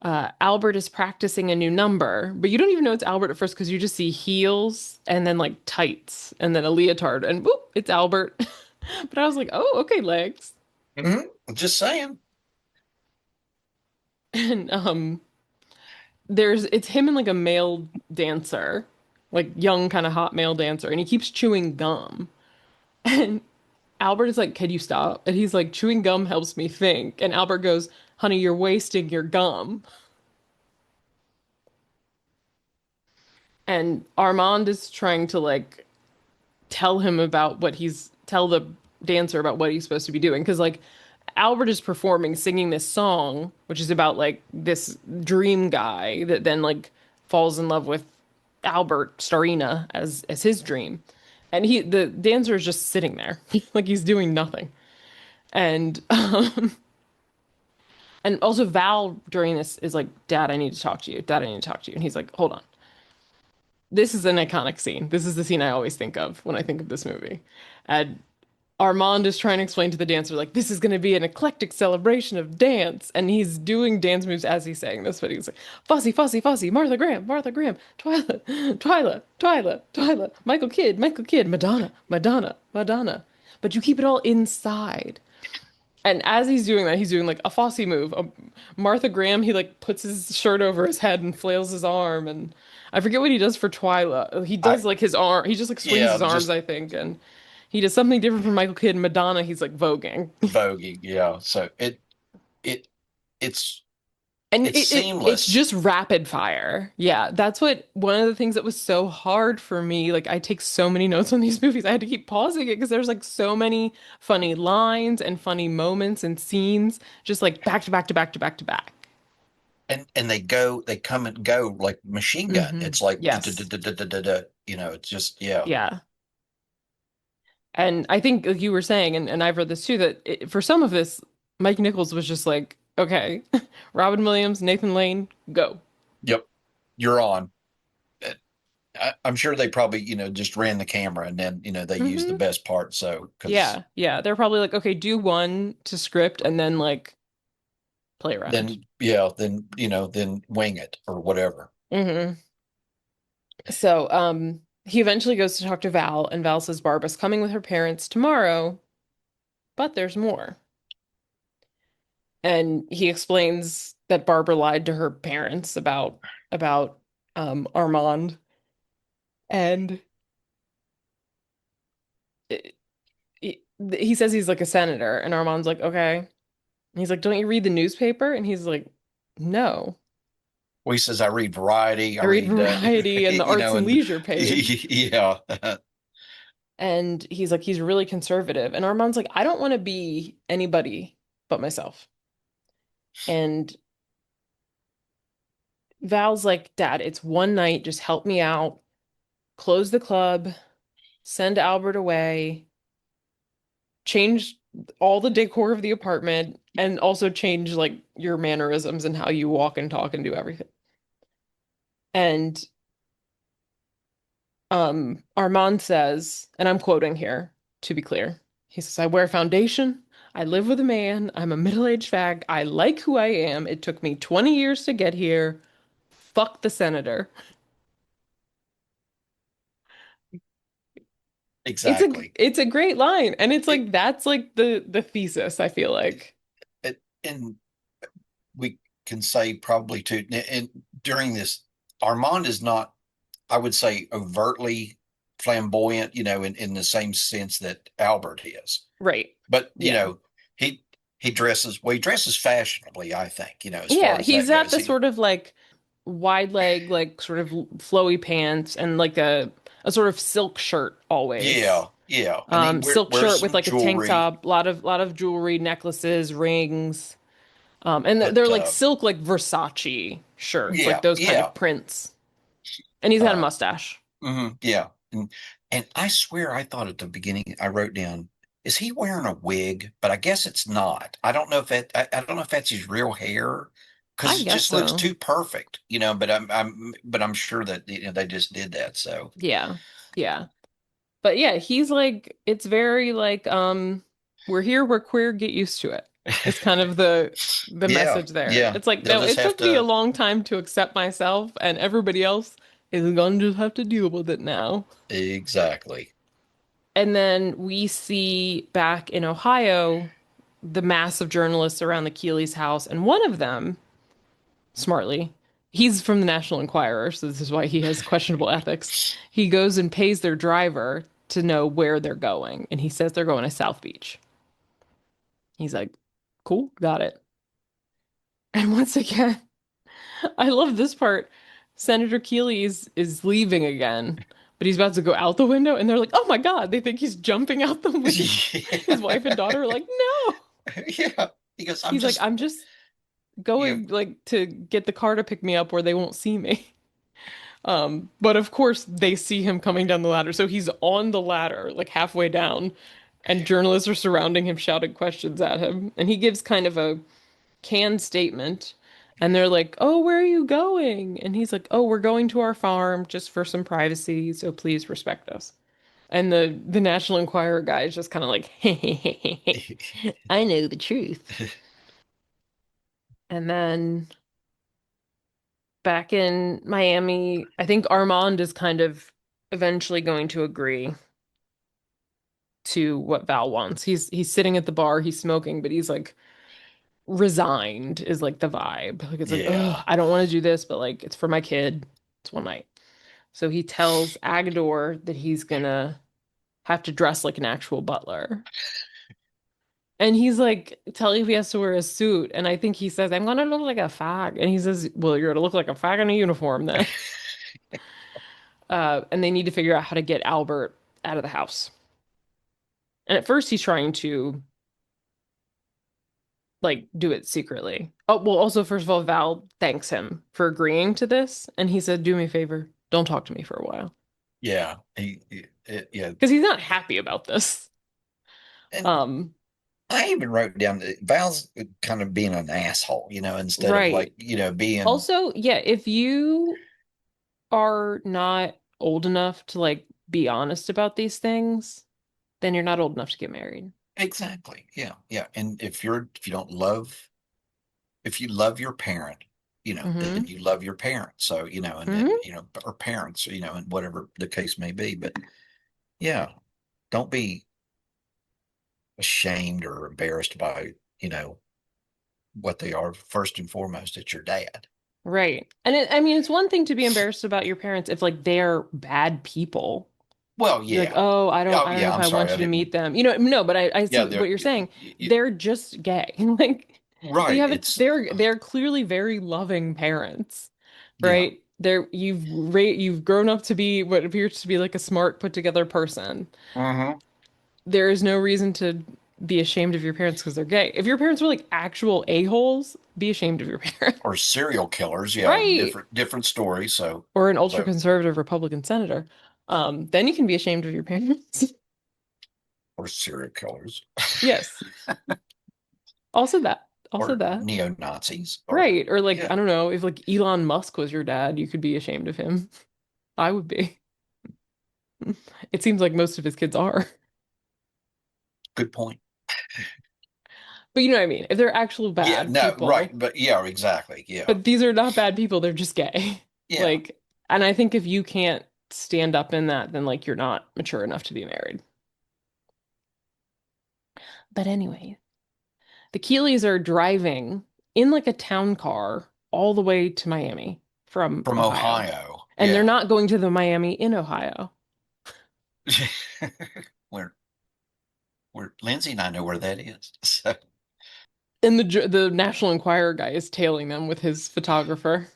Albert is practicing a new number, but you don't even know it's Albert at first because you just see heels and then like tights and then a leotard, and whoop, it's Albert. But I was like, "Oh, okay, legs." Just saying. And it's him and like a male dancer, like young kind of hot male dancer, and he keeps chewing gum. And Albert is like, "Can you stop?" And he's like, "Chewing gum helps me think." And Albert goes, "Honey, you're wasting your gum." And Armand is trying to like tell the dancer about what he's supposed to be doing because like Albert is performing singing this song which is about like this dream guy that then like falls in love with Albert Starina as his dream, and the dancer is just sitting there like he's doing nothing. And and also Val during this is like, "Dad, I need to talk to you. Dad, I need to talk to you." And he's like, "Hold on." This is an iconic scene. This is the scene I always think of when I think of this movie. And Armand is trying to explain to the dancer, like, this is going to be an eclectic celebration of dance. And he's doing dance moves as he's saying this, but he's like, Fosse, Fosse, Fosse, Martha Graham, Twyla, Twyla, Twyla, Twyla, Michael Kidd, Madonna, Madonna, Madonna. But you keep it all inside. And as he's doing that, he's doing like a Fosse move. Martha Graham, he like puts his shirt over his head and flails his arm. And I forget what he does for Twyla. He I does like his arm. He just like swings yeah, his arms, just I think. And he does something different from Michael Kidd and Madonna. He's like voguing. voguing. Yeah, so it it's And it's it's seamless. just rapid fire. Yeah, that's what one of the things that was so hard for me. Like I take so many notes on these movies. I had to keep pausing it because there's like so many funny lines and funny moments and scenes just like back to back to back to back to back. And they come and go like machine gun. It's like Yes. it's just yeah. Yeah. And I think like you were saying, and I've read this too, that for some of this, Mike Nichols was just like, okay, Robin Williams, Nathan Lane, go. Yep, you're on. I'm sure they probably, just ran the camera and then, they used the Hmm. best part. So, because Yeah, yeah. They're probably like, okay, do one to script and then like play around. then, yeah, then wing it or whatever. Hmm. So, he eventually goes to talk to Val, and Val says Barbara's coming with her parents tomorrow, but there's more. And he explains that Barbara lied to her parents about Armand, and it, he says he's like a senator, and Armand's like, okay. And he's like, don't you read the newspaper? And he's like, no. Well, he says, I read Variety, I I read read, Variety and the Arts and and Leisure page. yeah, And he's like, he's really conservative. And Armand's like, I don't want to be anybody but myself. And Val's like, Dad, it's one night. Just help me out. Close the club, send Albert away, change all the decor of the apartment, and also change like your mannerisms and how you walk and talk and do everything. And Armand says, and I'm quoting here to be clear, he says, I wear foundation. I live with a man. I'm a middle-aged fag. I like who I am. It took me 20 years to get here. Fuck the senator. exactly. It's a great line. And it's It, like that's like the thesis, I feel like. and we can say probably too, and during this, Armand is not, I would say, overtly flamboyant, in the same sense that Albert is. Right. But Yeah. he he dresses fashionably, I think, as far Yeah, as he's that got goes. the He sort of like wide leg, like sort of flowy pants and like a sort of silk shirt always. Yeah, yeah, and he Silk wears shirt with some like a tank jewelry. top, lot of jewelry, necklaces, rings. And they're But like silk like Versace shirts, like yeah, those kind yeah, of prints. And he's got a uh, mustache. yeah, and I swear I thought at the beginning I wrote down, is he wearing a wig? But I guess it's not. I don't know if that's his real hair I because it guess just looks so. too perfect, But I'm sure that they just did that. So Yeah. Yeah. But yeah, he's like it's very like we're here, we're queer, get used to it. It's kind of the yeah, message there. yeah, It's like they'll no, just it have took me a to long time to accept myself and everybody else is gonna just have to deal with it now. exactly. And then we see back in Ohio the mass of journalists around the Keeley's house, and one of them, smartly, he's from the National Enquirer, so this is why he has questionable ethics. He goes and pays their driver to know where they're going, and he says they're going to South Beach. He's like, cool, got it. And once again, I love this part. Senator Keeley is leaving again, but he's about to go out the window, and they're like, oh my God, they think he's jumping out the window. His wife and daughter are like, no. Yeah, he goes, I'm He's like, just I'm just you going like to get the car to pick me up where they won't see me. But of course they see him coming down the ladder. So he's on the ladder, like halfway down, and journalists are surrounding him, shouting questions at him. And he gives kind of a canned statement. And they're like, oh, where are you going? And he's like, oh, we're going to our farm just for some privacy. So please respect us. And the National Enquirer guy is just kind of like, I know the truth. And then back in Miami, I think Armand is kind of eventually going to agree to what Val wants. He's sitting at the bar, he's smoking, but he's like resigned is like the vibe. Like it's like, oh, Yeah. I don't want to do this, but like it's for my kid. It's one night. So he tells Agador that he's gonna have to dress like an actual butler. And he's like telling if he has to wear a suit. And I think he says, I'm gonna look like a fag. And he says, well, you're gonna look like a fag in a uniform then. And they need to figure out how to get Albert out of the house. And at first he's trying to like do it secretly. Oh, well, also first of all, Val thanks him for agreeing to this. And he said, do me a favor, don't talk to me for a while. Yeah. Yeah. Because he's not happy about this. And Um, I even wrote down that Val's kind of being an asshole, instead of like, right. being, Also, yeah, if you are not old enough to like be honest about these things, then you're not old enough to get married. exactly. Yeah. Yeah. And if you love your parent, then Mm-hmm. you love your parent. So, Mm-hmm. or parents, and whatever the case may be. But yeah, don't be ashamed or embarrassed by, what they are. First and foremost, it's your dad. Right. And I mean, it's one thing to be embarrassed about your parents if like they're bad people. Well, You're like, yeah. oh, Oh, I don't know yeah. if I'm I sorry. want I you to didn't. meet them. You know, no, but I Yeah, see what you're saying. They're just gay. Like you right. have it, they're clearly very loving parents, Yeah. right? You've grown up to be what appears to be like a smart, put together person. Hmm. There is no reason to be ashamed of your parents because they're gay. If your parents were like actual a-holes, be ashamed of your Or parents. serial killers. Yeah. Right. Different story. Or an ultra So, conservative Republican senator. Then you can be ashamed of your parents. or serial killers, Yes. Also that. Also or that. neo Nazis, or, Right. Or like, yeah, I don't know, if like Elon Musk was your dad, you could be ashamed of him. I would be. It seems like most of his kids are. good point. But you know what I mean? If they're actual Yeah. bad No, right. people, But yeah, exactly. Yeah. but these are not bad people, they're just gay. Yeah. Like, and I think if you can't stand up in that, then like you're not mature enough to be married. But anyway, the Keeleys are driving in like a town car all the way to Miami from From Ohio. Ohio. And they're Yeah. not going to the Miami in Ohio. where, where Lindsay and I know where that is. So, And the National Enquirer guy is tailing them with his photographer.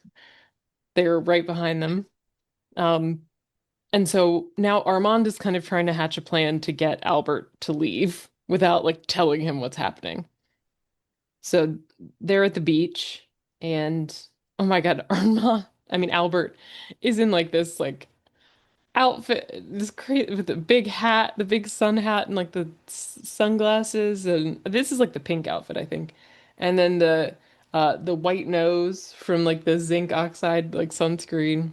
They're right behind them. Um, and so now Armand is kind of trying to hatch a plan to get Albert to leave without like telling him what's happening. So they're at the beach and oh my God, Armand, I mean Albert is in like this like outfit, this crazy with the big hat, the big sun hat, and like the sunglasses, and this is like the pink outfit, I think, and then the white nose from like the zinc oxide like sunscreen.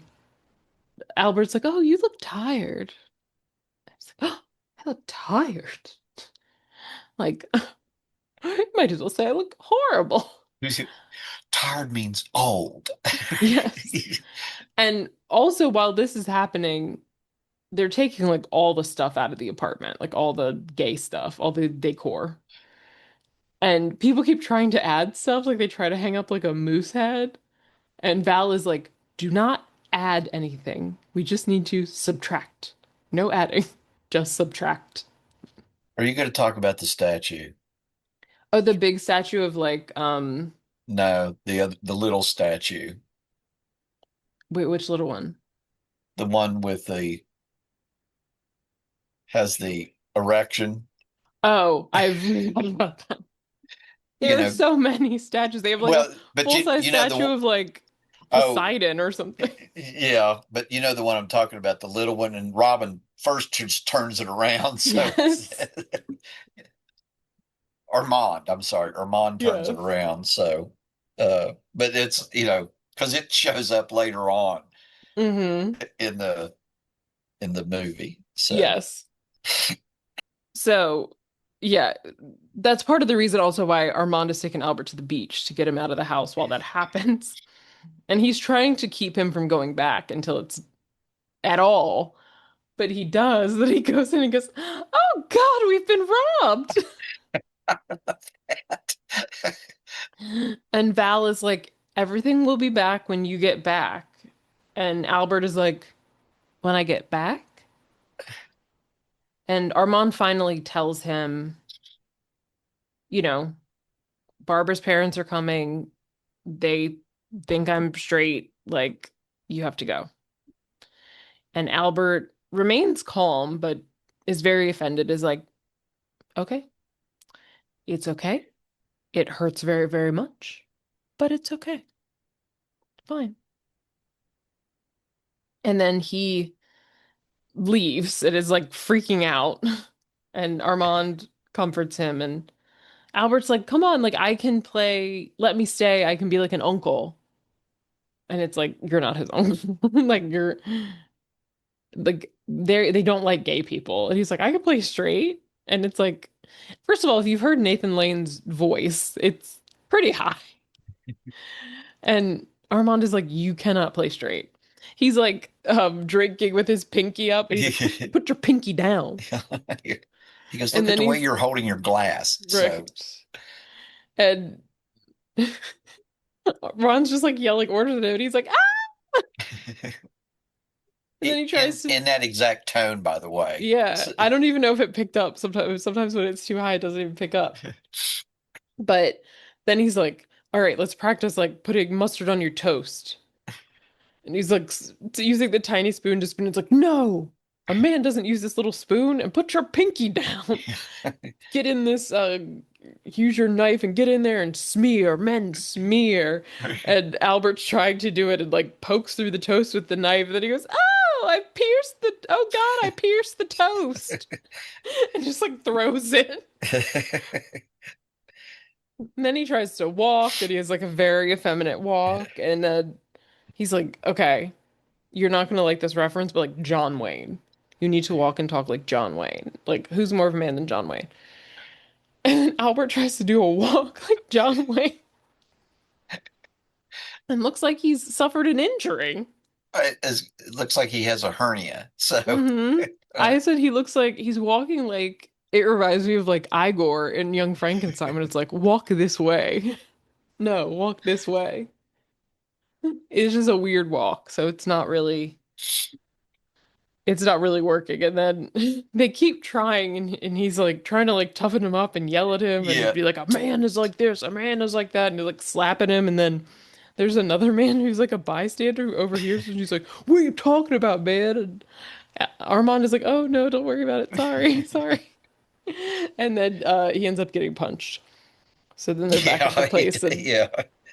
Albert's like, "Oh, you look tired." I was like, "Oh, I look tired." Like, might as well say I look horrible. tired means old. Yes. And also, while this is happening, they're taking like all the stuff out of the apartment, like all the gay stuff, all the decor. And people keep trying to add stuff, like they try to hang up like a moose head. And Val is like, do not add anything. We just need to subtract. No adding, just subtract. Are you going to talk about the statue? Oh, the big statue of like, No, the little statue, wait, which little one? the one with the has the erection. Oh, I've forgot about that. You There are know, so many statues. They have like a well, but full-size you know statue of like oh Poseidon or something. yeah, but you know the one I'm talking about, the little one, and Robin first just turns it around. So Yes. Armand, I'm sorry, Armand turns it Yes. around. So, but it's because it shows up later on Mm-hmm. in the movie. So Yes. So, yeah, that's part of the reason also why Armand is taking Albert to the beach to get him out of the house while that happens. And he's trying to keep him from going back until it's at all. But he does. Then he goes in and goes, "Oh God, we've been robbed." And Val is like, "Everything will be back when you get back." And Albert is like, "When I get back?" And Armand finally tells him, you know, Barbara's parents are coming. They think I'm straight. Like, you have to go. And Albert remains calm, but is very offended, is like, "Okay, it's okay. It hurts very, very much, but it's okay. Fine." And then he leaves. It is like freaking out. And Armand comforts him. And Albert's like, "Come on, like, I can play. Let me stay. I can be like an uncle." And it's like, "You're not his uncle." Like, you're like, they don't like gay people. And he's like, "I can play straight." And it's like, first of all, if you've heard Nathan Lane's voice, it's pretty high. And Armand is like, "You cannot play straight." He's like drinking with his pinky up, and he's like, "Put your pinky down." He goes, And look at then the way he's you're holding your glass. So right. And Ron's just like yelling orders at him, and he's like, "Ah!" And then he in tries to, in that exact tone, by the way. yeah, So, I don't even know if it picked up. Sometimes when it's too high, it doesn't even pick up. But then he's like, "All right, let's practice like putting mustard on your toast." And he's like using the tiny spoon to spoon. It's like, "No, a man doesn't use this little spoon. And put your pinky down. Get in this, use your knife and get in there and smear, men smear." And Albert's trying to do it and like pokes through the toast with the knife. And then he goes, "Oh, oh God, I pierced the toast." And just like throws it. And then he tries to walk and he has like a very effeminate walk. And he's like, "Okay, you're not gonna like this reference, but like John Wayne. You need to walk and talk like John Wayne. Like, who's more of a man than John Wayne?" And Albert tries to do a walk like John Wayne and looks like he's suffered an injury. it looks like he has a hernia. So, Hmm. uh, I said he looks like he's walking like it reminds me of like Igor in Young Frankenstein when it's like, "Walk this way." No, walk this way. It's just a weird walk, so it's not really working. And then they keep trying, and he's like trying to like toughen him up and yell at him and yeah. be like, "A man is like this, a man is like that," and they're like slapping him. And then there's another man who's like a bystander who overhears, and he's like, "What are you talking about, man?" And Armand is like, "Oh no, don't worry about it. Sorry, sorry." And then he ends up getting punched. So then they're back at the Yeah, place, and yeah.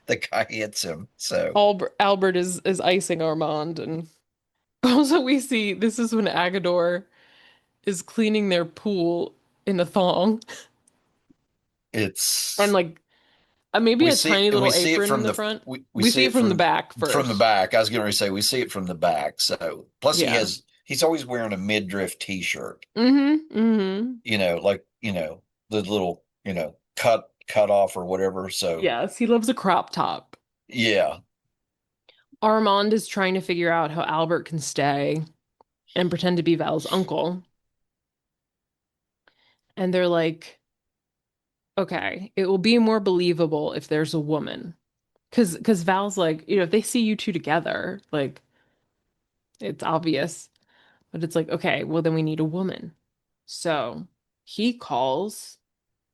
The guy hits him. So Albert is icing Armand. And also we see this is when Agador is cleaning their pool in a thong and it's like maybe a tiny we little see it apron in from the the front. we We see see it it from the back from the first. back. I was going to say we see it from the back. So plus Yeah. he's always wearing a midriff t-shirt. Mm-hmm. Mm-hmm. Like, the little, cut off or whatever. So Yes, he loves a crop top. yeah. Armand is trying to figure out how Albert can stay and pretend to be Val's uncle. And they're like, "Okay, it will be more believable if there's a woman." Because Val's like, if they see you two together, like it's obvious. But it's like, okay, well then we need a woman. So he calls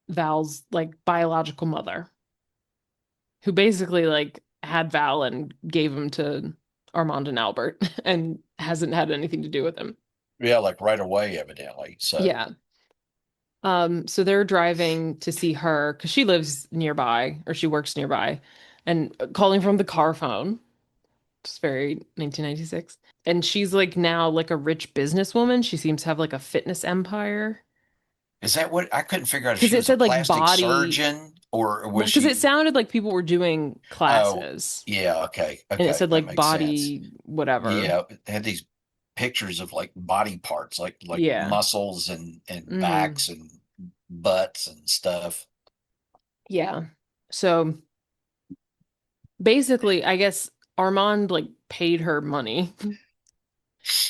Val's like biological mother, who basically like had Val and gave him to Armand and Albert and hasn't had anything to do with him. Yeah, like right away, evidently. So Yeah. So they're driving to see her because she lives nearby or she works nearby and calling from the car phone. It's very 1996. And she's like now like a rich businesswoman. She seems to have like a fitness empire. is that what I couldn't figure out if Because she it was a said like plastic body, surgeon or well, was because it she? sounded like people were doing Oh, classes yeah. Okay. and it Okay. said That like makes sense. body, whatever. Yeah. It had these pictures of like body parts, like Yeah. muscles and Hmm. backs and butts and stuff. Yeah. So basically, I guess Armand like paid her money,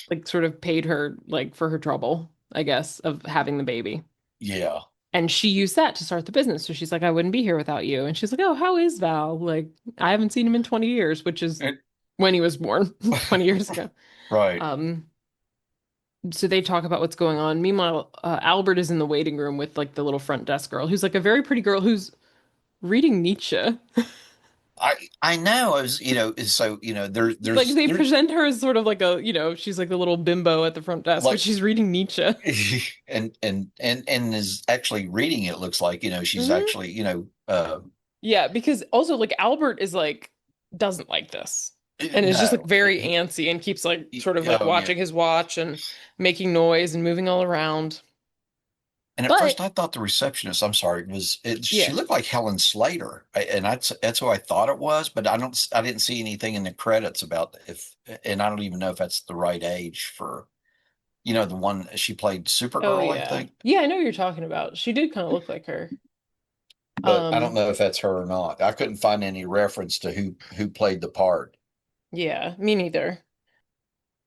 like sort of paid her like for her trouble, I guess, of having the baby. Yeah. And she used that to start the business. So she's like, I wouldn't be here without you. And she's like, oh, how is Val? Like, I haven't seen him in 20 years, which is It, when he was born 20 years ago. right. Um, so they talk about what's going on. Meanwhile, Albert is in the waiting room with like the little front desk girl, who's like a very pretty girl who's reading Nietzsche. I know. I was, so Like they there's present her as sort of like a, she's like the little bimbo at the front desk, but like she's reading Nietzsche. and is actually reading it. Looks like she's Hmm. actually Yeah, because also like Albert is like doesn't like this and is just like no. very antsy and keeps like sort of like Oh yeah. watching his watch and making noise and moving all around. And at But first, I thought the receptionist, I'm sorry, she yeah. looked like Helen Slater, and that's who I thought it was. But I didn't see anything in the credits about if, and I don't even know if that's the right age for, the one she played Oh Supergirl, I yeah. think. Yeah, I know what you're talking about. She did kind of look like her. But I don't Um, know if that's her or not. I couldn't find any reference to who played the part. yeah, me neither.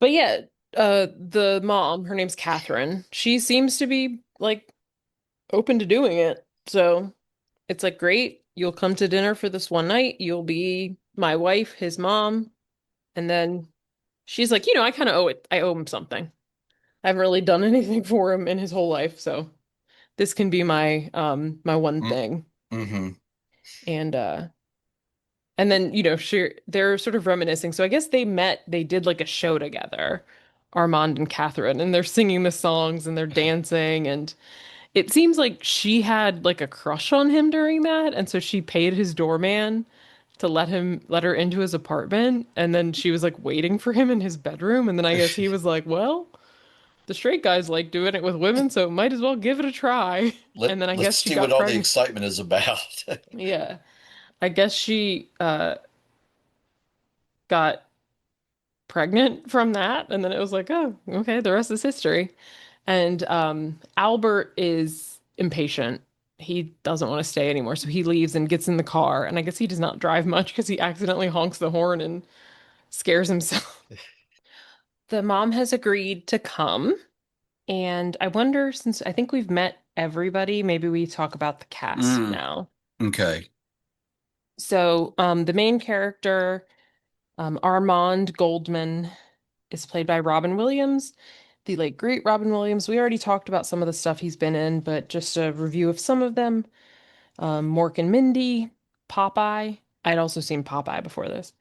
But yeah, the mom, her name's Catherine. She seems to be like open to doing it. So it's like, great, you'll come to dinner for this one night. You'll be my wife, his mom. And then she's like, I kind of owe it. I owe him something. I haven't really done anything for him in his whole life, so this can be my one Mm, thing. mm-hmm. And and then, they're sort of reminiscing. So I guess they did like a show together, Armand and Catherine, and they're singing the songs and they're dancing. And it seems like she had like a crush on him during that. And so she paid his doorman to let her into his apartment. And then she was like waiting for him in his bedroom. And then I guess he was like, well, the straight guys like doing it with women, so might as well give it a try. And then I Let's guess she see what got all the pregnant. excitement is about. Yeah. I guess she got pregnant from that. And then it was like, oh, okay, the rest is history. And Albert is impatient. He doesn't want to stay anymore. So he leaves and gets in the car. And I guess he does not drive much because he accidentally honks the horn and scares himself. The mom has agreed to come. And I wonder, since I think we've met everybody, maybe we talk about the cast Mm, now. okay. So the main character, Armand Goldman, is played by Robin Williams, the late great Robin Williams. We already talked about some of the stuff he's been in, but just a review of some of them. Mork and Mindy, Popeye. I'd also seen Popeye before this.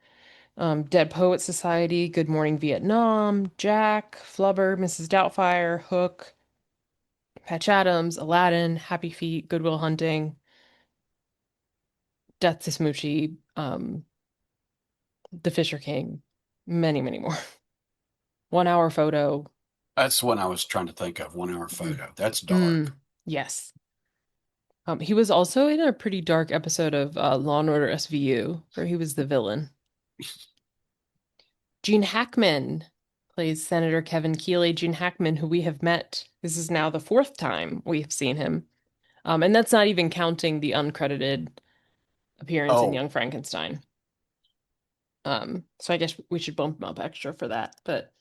Dead Poet Society, Good Morning Vietnam, Jack, Flubber, Mrs. Doubtfire, Hook, Patch Adams, Aladdin, Happy Feet, Good Will Hunting, Death to Smoochie, The Fisher King, many, many more. 1 Hour Photo. That's the one I was trying to think of. 1 hour Mm. photo. That's dark. Mm, yes. He was also in a pretty dark episode of Law and Order SVU, where he was the villain. Gene Hackman plays Senator Kevin Keeley. Gene Hackman, who we have met. This is now the fourth time we have seen him. And that's not even counting the uncredited appearance in Oh, Young Frankenstein. So I guess we should bump him up extra for that. But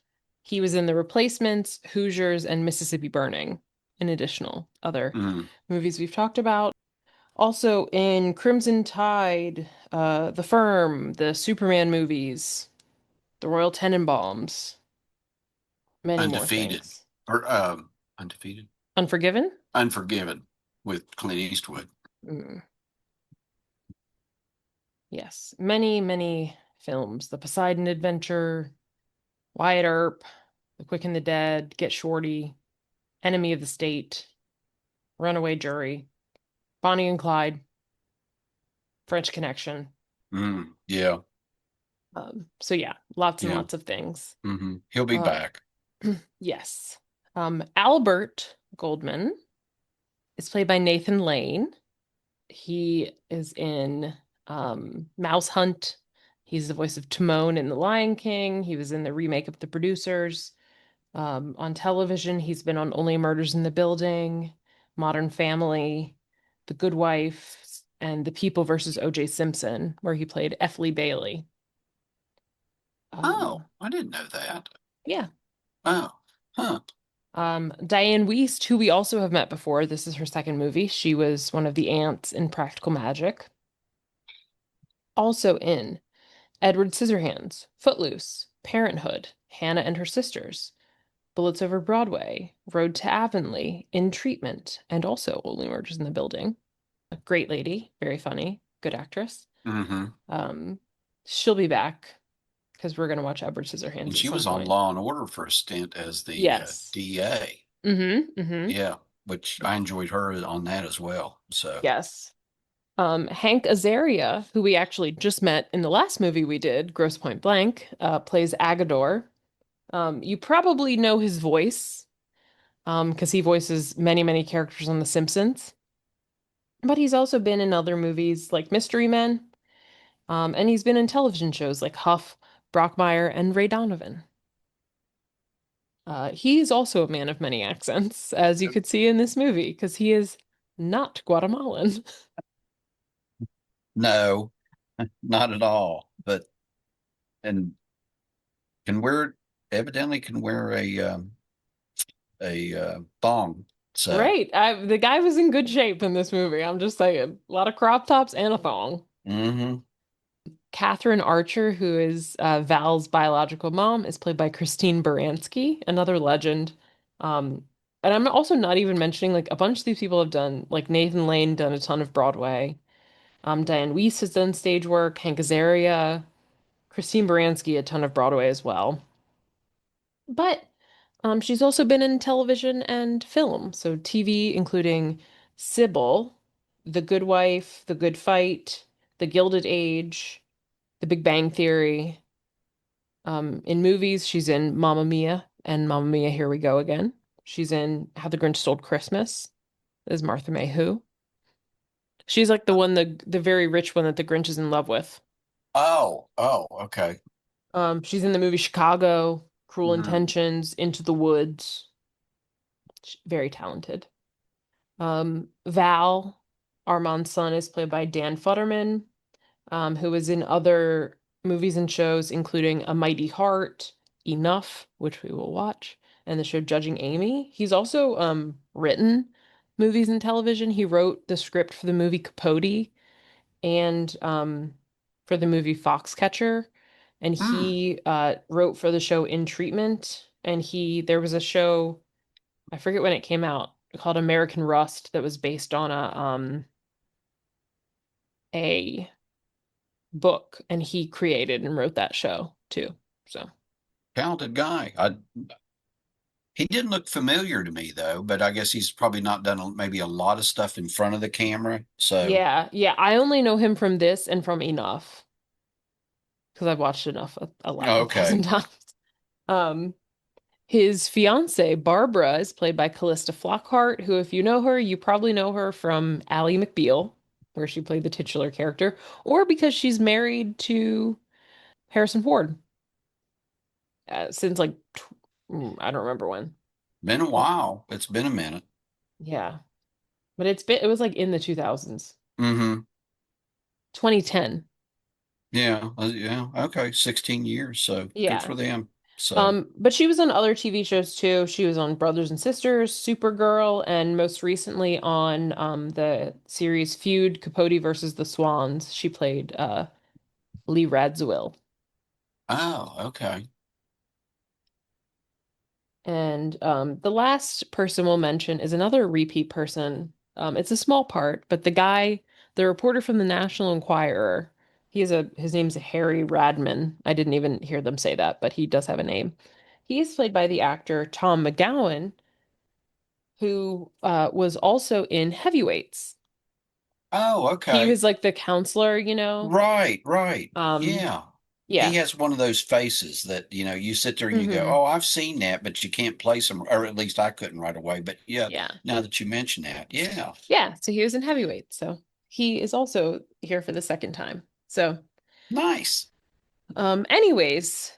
he was in The Replacements, Hoosiers, and Mississippi Burning, in additional other mm. movies we've talked about. Also in Crimson Tide, The Firm, the Superman movies, The Royal Tenenbaums, many more Undefeated things. or undefeated, Unforgiven? Unforgiven with Clint Eastwood. Mm, yes, many, many films. The Poseidon Adventure, Wyatt Earp, The Quick and the Dead, Get Shorty, Enemy of the State, Runaway Jury, Bonnie and Clyde, French Connection. Yeah, So yeah, lots and yeah. lots of things. He'll be Uh, back. yes. Albert Goldman is played by Nathan Lane. He is in Mouse Hunt. He's the voice of Timon in The Lion King. He was in the remake of The Producers. On television, he's been on Only Murders in the Building, Modern Family, The Good Wife, and The People versus O.J. Simpson, where he played F. Lee Bailey. Oh, Um, I didn't know that. yeah. Oh, huh. Diane Wiest, who we also have met before, this is her second movie. She was one of the aunts in Practical Magic. Also in Edward Scissorhands, Footloose, Parenthood, Hannah and Her Sisters, Bullets Over Broadway, Road to Avonlea, In Treatment, and also Only Murders in the Building. A great lady, very funny, good actress. Mm-hmm. Um, she'll be back because we're gonna watch Edward And Scissorhands at she some was on point. Law and Order for a stint as the Yes. DA. Mm-hmm. Mm-hmm. Yeah, which I enjoyed her on that as well. So, Yes. Hank Azaria, who we actually just met in the last movie we did, Grosse Point Blank, plays Agador. You probably know his voice, because he voices many, many characters on The Simpsons. But he's also been in other movies like Mystery Men, and he's been in television shows like Huff, Brockmire, and Ray Donovan. He's also a man of many accents, as you could see in this movie, because he is not Guatemalan. no, not at all. But and can wear evidently can wear a thong. So, Right. The guy was in good shape in this movie. I'm just saying. A lot of crop tops and a thong. hmm. Catherine Archer, who is Val's biological mom, is played by Christine Baranski, another legend. Um, and I'm also not even mentioning like a bunch of these people have done, like Nathan Lane done a ton of Broadway. Diane Weiss has done stage work, Hank Azaria, Christine Baranski, a ton of Broadway as well. But she's also been in television and film, so TV, including Sybil, The Good Wife, The Good Fight, The Gilded Age, The Big Bang Theory. In movies, she's in Mamma Mia and Mamma Mia, Here We Go Again. She's in How the Grinch Stole Christmas as Martha May Who. She's like the very rich one that the Grinch is in love with. Oh, okay. She's in the movie Chicago, Cruel Hmm. Intentions, Into the Woods. She's very talented. Val, Armand's son, is played by Dan Futterman, who was in other movies and shows, including A Mighty Heart, Enough, which we will watch, and the show Judging Amy. He's also written movies and television. He wrote the script for the movie Capote and for the movie Foxcatcher. And Hmm. he wrote for the show In Treatment. And there was a show, I forget when it came out, called American Rust that was based on a book, and he created and wrote that show too. So Talented guy. He didn't look familiar to me though, but I guess he's probably not done maybe a lot of stuff in front of the camera. So, yeah, yeah, I only know him from this and from Enough because I've watched Enough a thousand okay. times. Um, his fiance Barbara is played by Callista Flockhart, who, if you know her, you probably know her from Ally McBeal, where she played the titular character, or because she's married to Harrison Ford since like I don't remember when. Been a while. It's been a minute. Yeah, but it was like in the 2000s, Hmm. 2010. Yeah. Yeah. Okay. 16 years. So good Yeah. for them. So, But she was on other TV shows too. She was on Brothers and Sisters, Supergirl, and most recently on the series Feud, Capote versus the Swans. She played Lee Radziwill. oh, okay. And the last person we'll mention is another repeat person. It's a small part, but the reporter from the National Enquirer, his name's Harry Radman. I didn't even hear them say that, but he does have a name. He is played by the actor Tom McGowan, who was also in Heavyweights. Oh, He okay. was like the counselor, you know. Right, right. Um, Yeah. He yeah. has one of those faces that, you sit there and you go, Hmm. oh, I've seen that, but you can't place him, or at least I couldn't right away. But yeah, Yeah. now that you mention that, yeah, Yeah. So he was in Heavyweights. So he is also here for the second time. So, nice. anyways,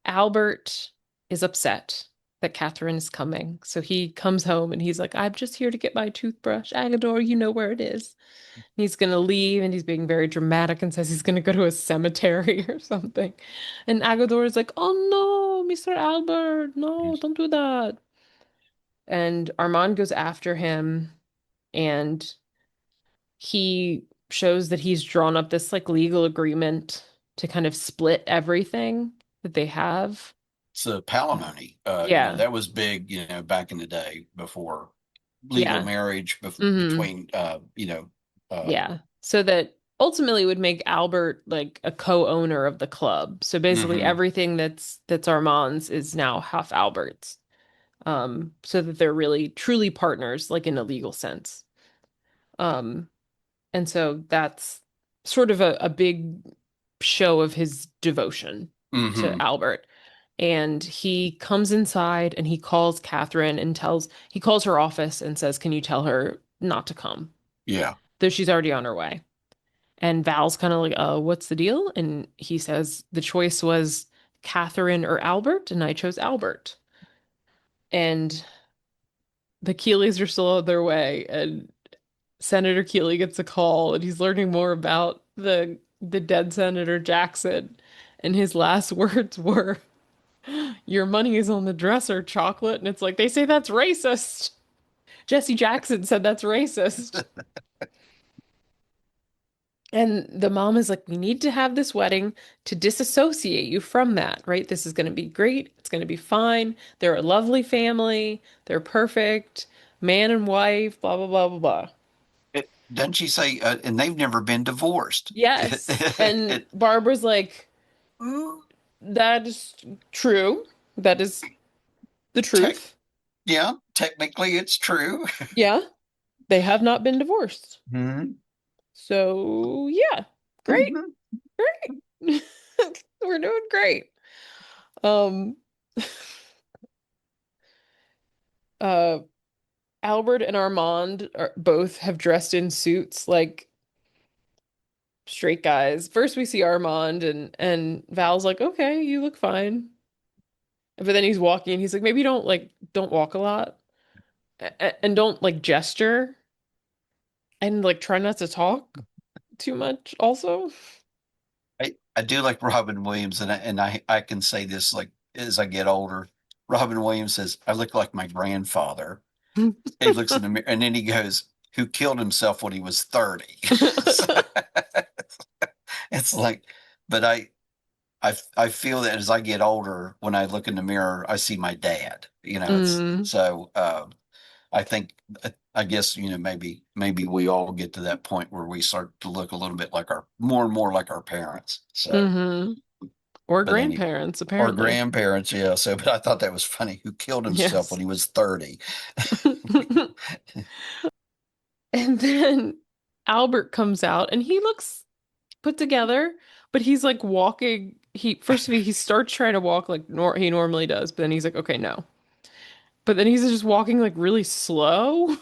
Albert. is upset that Catherine is coming. So he comes home and he's like, I'm just here to get my toothbrush. Agador, you know where it is. He's gonna leave and he's being very dramatic and says he's gonna go to a cemetery or something. And Agador is like, oh no, Mr. Albert, no, don't do that. And Armand goes after him and he shows that he's drawn up this like legal agreement to kind of split everything that they have. So palimony, Yeah. that was big, back in the day before legal Yeah. marriage Hmm. between, uh, Yeah. So that ultimately would make Albert like a co-owner of the club. So basically hmm everything that's Armand's is now half Albert's. So that they're really truly partners, like in a legal sense. Um, and so that's sort of a big show of his devotion to hmm Albert. And he comes inside and he calls Catherine and he calls her office and says, can you tell her not to come? yeah. Though she's already on her way. And Val's kind of like, what's the deal? And he says the choice was Catherine or Albert, and I chose Albert. And the Keeleys are still on their way, and Senator Keeley gets a call, and he's learning more about the dead Senator Jackson. And his last words were, "Your money is on the dresser, chocolate." And it's like they say that's racist. Jesse Jackson said that's racist. And the mom is like, we need to have this wedding to disassociate you from that, right? This is going to be great. It's going to be fine. They're a lovely family. They're perfect. Man and wife, blah, blah, blah, blah, blah. Doesn't she say, and they've never been divorced? Yes. And Barbara's like, Mm, that is true. That is the tech, truth. yeah, technically it's true. Yeah, they have not been divorced. hmm So, yeah, great, hmm great. We're doing great. Um, uh, Albert and Armand both have dressed in suits like straight guys. First we see Armand and Val's like, "Okay, you look fine." But then he's walking and he's like, "Maybe don't walk a lot and don't like gesture and like try not to talk too much also." I do like Robin Williams, and I can say this like as I get older. Robin Williams says, "I look like my grandfather." He looks in the mirror, and then he goes, "Who killed himself when he was 30?" So, it's like, but I feel that as I get older, when I look in the mirror, I see my dad. It's Mm, so. I think I guess maybe we all get to that point where we start to look a little bit like our more and more like our parents. So, hmm. Or but any grandparents, or apparently. grandparents, yeah. So, but I thought that was funny. Who killed himself when Yes. he was 30? And then Albert comes out and he looks put together, but he's like walking. He first of all, he starts trying to walk like he normally does, but then he's like, okay, no. But then he's just walking like really slow,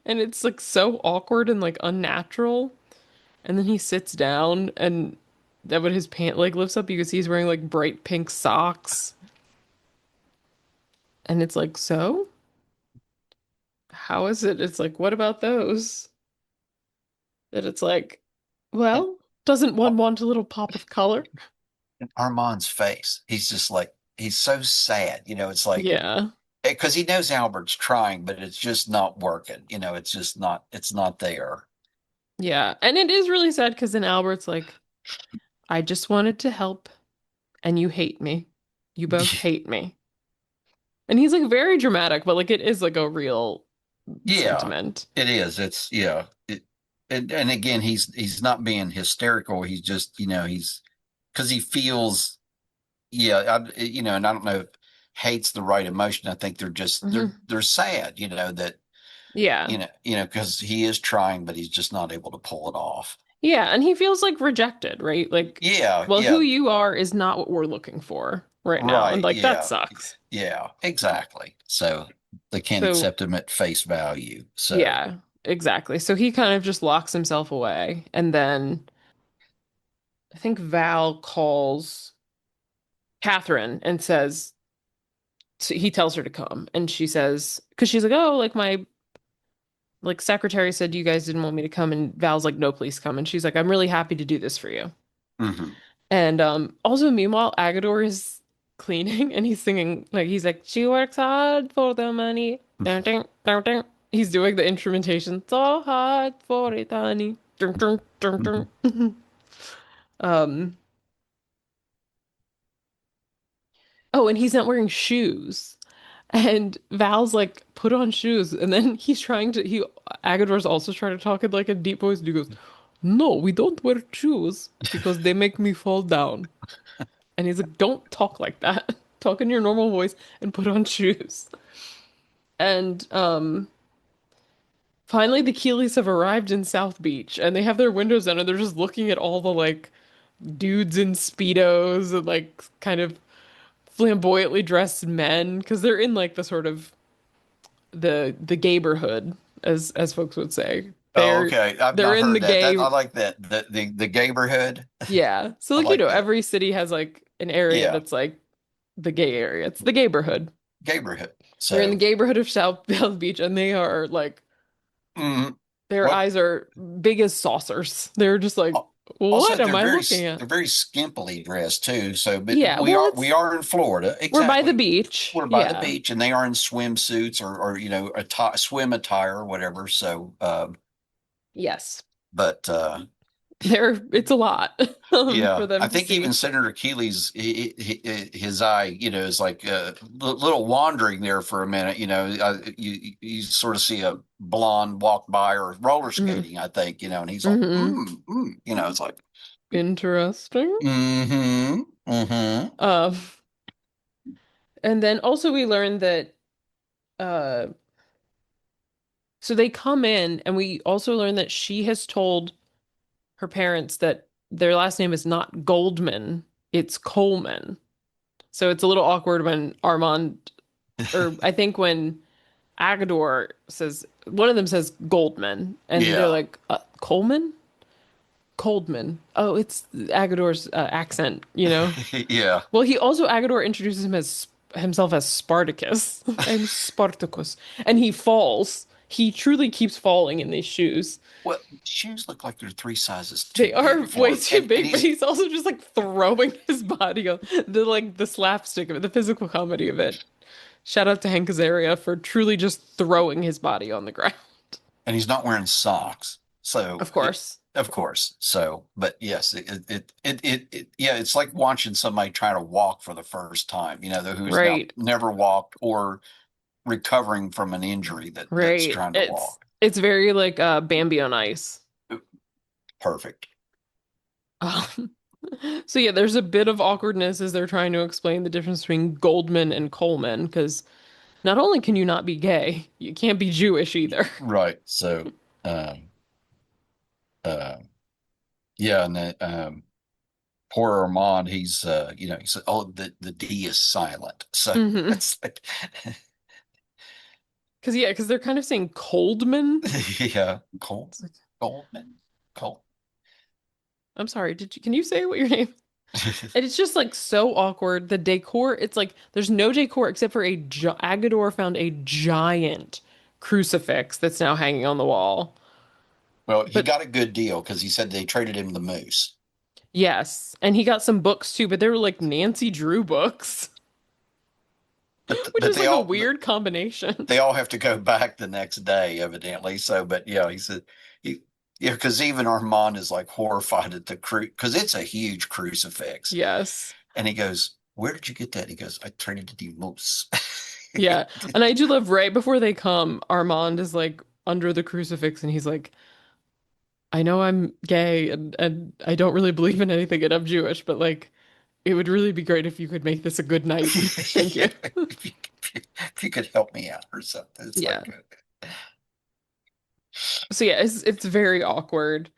and it's like so awkward and like unnatural. And then he sits down, and then when his pant leg lifts up, you can see he's wearing like bright pink socks, and it's like, so how is it? It's like, what about those? That it's like, And, well, doesn't one want a little pop of color? and Armand's face, he's just like he's so sad. It's like Yeah. because he knows Albert's trying, but it's just not working. It's just not. It's not there. Yeah. And it is really sad because then Albert's like, I just wanted to help, and you hate me. You both hate me. And he's like very dramatic, but like it is like a real Yeah, sentiment. it is. It's yeah. And again, he's not being hysterical. He's just he's because he feels and I don't know if hate's the right emotion. I think they're just Hmm. they're sad. That Yeah. because he is trying, but he's just not able to pull it off. Yeah. And he feels like rejected, right? Like, Yeah, well, who yeah, you are is not what we're looking for right now. And right. like that Yeah, sucks. yeah, exactly. So they can't So, accept him at face value. So yeah, exactly. So he kind of just locks himself away. And then I think Val calls Catherine and says, So he tells her to come, and she says, because she's like, oh, like my like secretary said you guys didn't want me to come, and Val's like, no, please come, and she's like, I'm really happy to do this for you. Hmm. And also meanwhile, Agador is cleaning and he's singing like he's like, she works hard for the money. Dun, dun, dun, dun. He's doing the instrumentation so hard for it, honey. Dun, dun, dun, dun. Um, oh, and he's not wearing shoes. And Val's like, put on shoes. And then he's trying to, Agador's also trying to talk in like a deep voice. And he goes, no, we don't wear shoes because they make me fall down. And he's like, don't talk like that. Talk in your normal voice and put on shoes. And finally the Keeleys have arrived in South Beach and they have their windows down and they're just looking at all the like dudes in Speedos and like kind of flamboyantly dressed men because they're in like the sort of the gayborhood as folks would say. Oh, They're okay. I've they're not in the heard that. gay. That I like that. The neighborhood. Yeah. So I like like that. every city has like an area Yeah, that's like the gay area. It's the gayborhood. neighborhood. They're in the So, gayborhood of South Beach, and they are like mm, their what? eyes are big as saucers. They're just like, Also, what am I looking at? they're very skimpily dressed too. So, but Yeah, well, we it's are in Florida, we're by the exactly. beach. We're by the Yeah. beach, and they are in swimsuits or swim attire or whatever. So, Yes. but It's a lot for yeah, I them to think even see. Senator Keeley's his eye, is like a little wandering there for a minute. You sort of see a blonde walk by or roller Mm. skating, I think, and he's like, Hmm. it's like, Interesting. mm-hmm, mm-hmm. Um, and then also we learned that uh so they come in and we also learned that she has told her parents that their last name is not Goldman, it's Coleman. So it's a little awkward when Armand, or I think when Agador says, one of them says Goldman, and they're Yeah, like, Coleman? Coldman. Oh, it's Agador's accent, you know? yeah. Well, he also, Agador introduces himself as Spartacus. I'm Spartacus. And he falls. He truly keeps falling in these shoes. Well, shoes look like they're three sizes too They are big way for him, too and big, but he's he's also just like throwing his body on the slapstick of it, the physical comedy of it. Shout out to Hank Azaria for truly just throwing his body on the ground. not wearing socks. So Of course. of course. So, but yes, yeah, it's like watching somebody try to walk for the first time, who's now Right. never walked or recovering from an injury that's Right. trying to It's walk. it's very like Bambi on ice. Perfect. Um, so yeah, there's a bit of awkwardness as they're trying to explain the difference between Goldman and Coleman, because not only can you not be gay, you can't be Jewish either. Right. So, um, uh, yeah, and poor Armand, he said, oh, the D is silent. So Hmm. it's like, Because they're kind of saying Coldman. yeah, Cole, It's like, Goldman, Cole. I'm sorry, can you say what your name? And it's just like so awkward. The decor, it's like there's no decor except for Agador found a giant crucifix that's now hanging on the wall. Well, he But got a good deal because he said they traded him the moose. yes, and he got some books too, but they were like Nancy Drew books, which But is like a weird combination. they all have to go back the next day, evidently. So, but yeah, he said he yeah, because even Armand is like horrified at the because it's a huge crucifix, Yes. and he goes, "Where did you get that?" He goes, "I traded it to moose." Yeah. And I do love right before they come, Armand is like under the crucifix and he's like, I know I'm gay and I don't really believe in anything and I'm Jewish, but like it would really be great if you could make this a good night. Thank you. If you could help me out or something, it's Yeah. like, So yeah, it's very awkward.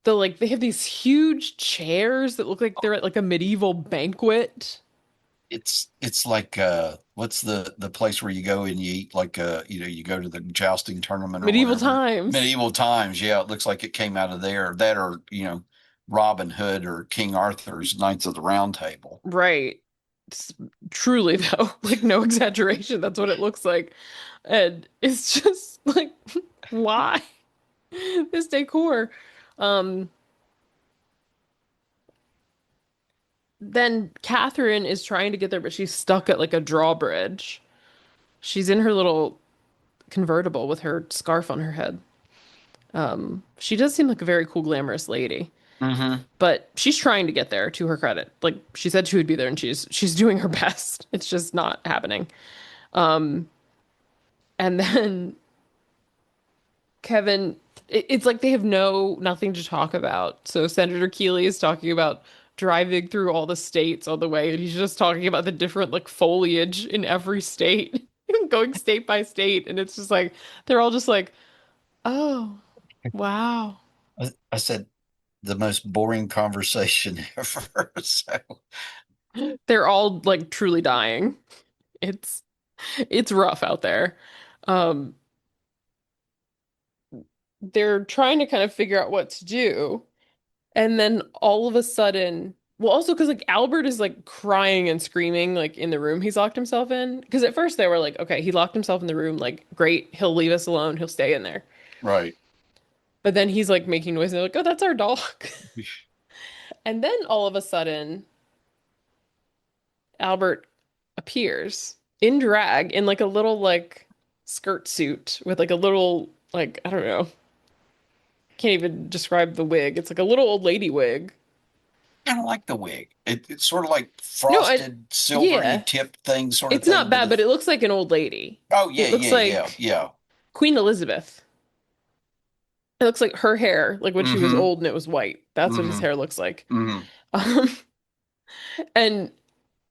They have these huge chairs that look like they're at like a medieval banquet. it's like what's the place where you go and you eat like you go to the jousting tournament or Medieval whatever. times. Medieval times, yeah, it looks like it came out of there. That or Robin Hood or King Arthur's Knights of the Round Table. Right. S- Truly though, like no exaggeration, that's what it looks like. And it's just like, why this decor? Um, then Catherine is trying to get there, but she's stuck at like a drawbridge. She's in her little convertible with her scarf on her head. She does seem like a very cool, glamorous lady, Hmm. but she's trying to get there to her credit. Like she said she would be there and she's doing her best. It's just not happening. And then Kevin, it's like they have nothing to talk about. So Senator Keeley is talking about driving through all the states on the way, and he's just talking about the different like foliage in every state, going state by state, and it's just like they're all just like, oh, wow. I said the most boring conversation ever. So, They're all like truly dying. It's it's rough out there. Um, they're trying to kind of figure out what to do. And then all of a sudden, well, also because like Albert is like crying and screaming like in the room he's locked himself in. Because at first they were like, okay, he locked himself in the room, like great, he'll leave us alone, he'll stay in there. right. But then he's like making noise and they're like, oh, that's our dog. And then all of a sudden, Albert appears in drag in like a little like skirt suit with like a little like I don't know, can't even describe the wig. It's like a little old lady wig. Kind of like the wig. It's sort of like No, I frosted, silvery yeah. tipped thing, sort of It's thing. not But bad, but it's it looks like an old lady. oh yeah, It looks yeah, yeah, like yeah. Queen Elizabeth. It looks like her hair, like when she was Mm-hmm. old and it was white. That's what his Mm-hmm. hair looks like. Mm-hmm. Um, and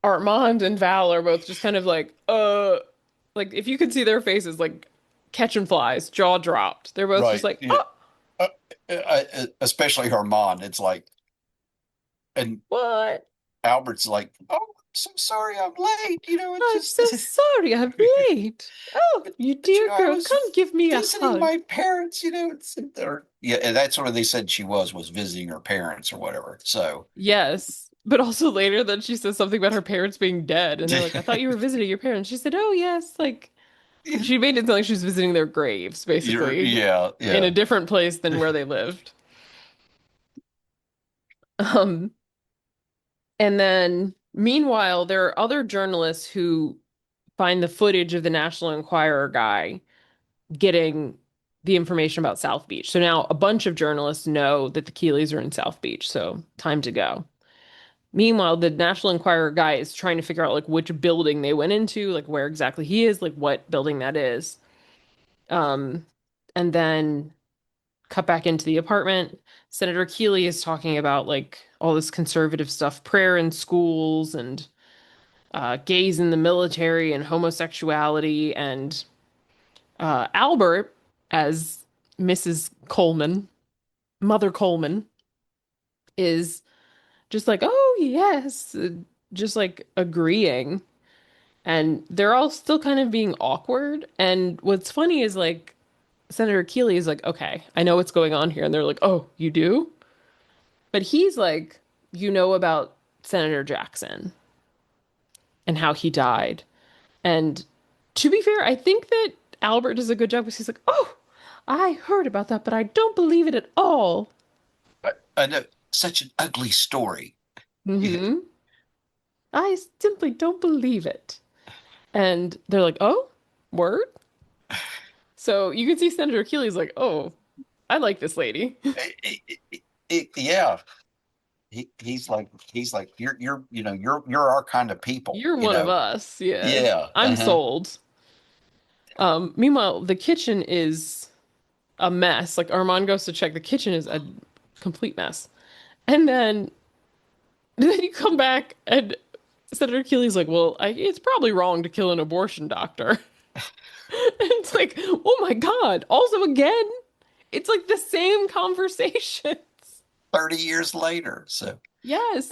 Armand and Val are both just kind of like if you could see their faces, like catching flies, jaw dropped. They're both just Right. like, Yeah. oh, Especially Herman. It's like, and what? Albert's like, "Oh, I'm so sorry, I'm late." It's I'm just, so sorry I'm late. Oh, you but dear I girl, was come give me a visiting hug. my parents. Or yeah, and that's what they said she was visiting her parents or whatever. So, Yes. But also later then she says something about her parents being dead and they're like, I thought you were visiting your parents. She said, oh yes, like she made it sound like she was visiting their graves, basically, yeah, in a yeah. different place than where they lived. Um, and then meanwhile, there are other journalists who find the footage of the National Enquirer guy getting the information about South Beach. So now a bunch of journalists know that the Keeleys are in South Beach, so time to go. Meanwhile, the National Enquirer guy is trying to figure out like which building they went into, like where exactly he is, like what building that is. Um, and then cut back into the apartment. Senator Keeley is talking about like all this conservative stuff, prayer in schools and gays in the military and homosexuality. And Albert, as Mrs. Coleman, Mother Coleman, is just like, oh, yes, just like agreeing. And they're all still kind of being awkward. And what's funny is like, Senator Keeley is like, okay, I know what's going on here. And they're like, oh, you do? But he's like, you know about Senator Jackson and how he died. And to be fair, I think that Albert does a good job because he's like, oh, I heard about that, but I don't believe it at all. I know such an ugly story. Yeah. Hmm. I simply don't believe it. And they're like, oh, word? So you can see Senator Keeley's like, oh, I like this lady. Yeah. He's like you're our kind of people. You're one of us. Yeah. Yeah. I'm Uh-huh. sold. Meanwhile, the kitchen is a mess. Like Armand goes to check, the kitchen is a complete mess. And then then you come back and Senator Keeley's like, well, it's probably wrong to kill an abortion doctor. And it's like, oh my God. Also, again, it's like the same conversations. 30 years later. So, oh, Yes.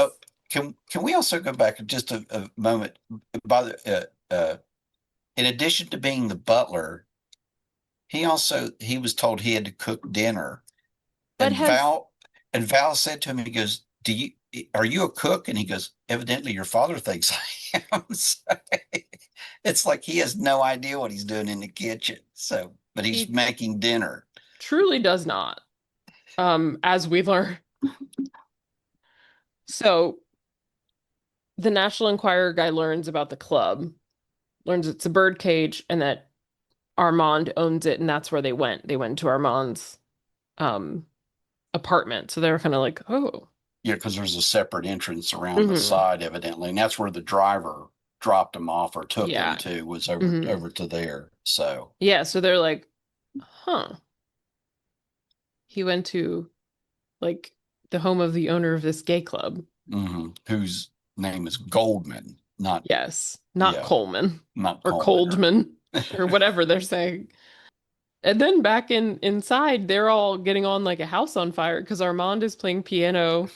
can we also go back just a moment? By in addition to being the butler, he was told he had to cook dinner, But and has, Val said to him, he goes, "Do you?" are you a cook? And he goes, evidently your father thinks I am. So it's like he has no idea what he's doing in the kitchen. So, but he's He making dinner. truly does not, as we learn. So the National Enquirer guy learns about the club, learns it's a birdcage, and that Armand owns it, and that's where they went. They went to Armand's um apartment. So they were kind of like, oh, Yeah, because there's a separate entrance around the hmm, side, evidently, and that's where the driver dropped him off or took him yeah. to, was over Hmm. over to there. So, Yeah, so they're like, huh. He went to like the home of the owner of this gay club. whose name is Goldman, not Yes, not yeah, Coleman not or Coleman or Coldman or whatever they're saying. And then back inside, they're all getting on like a house on fire because Armand is playing piano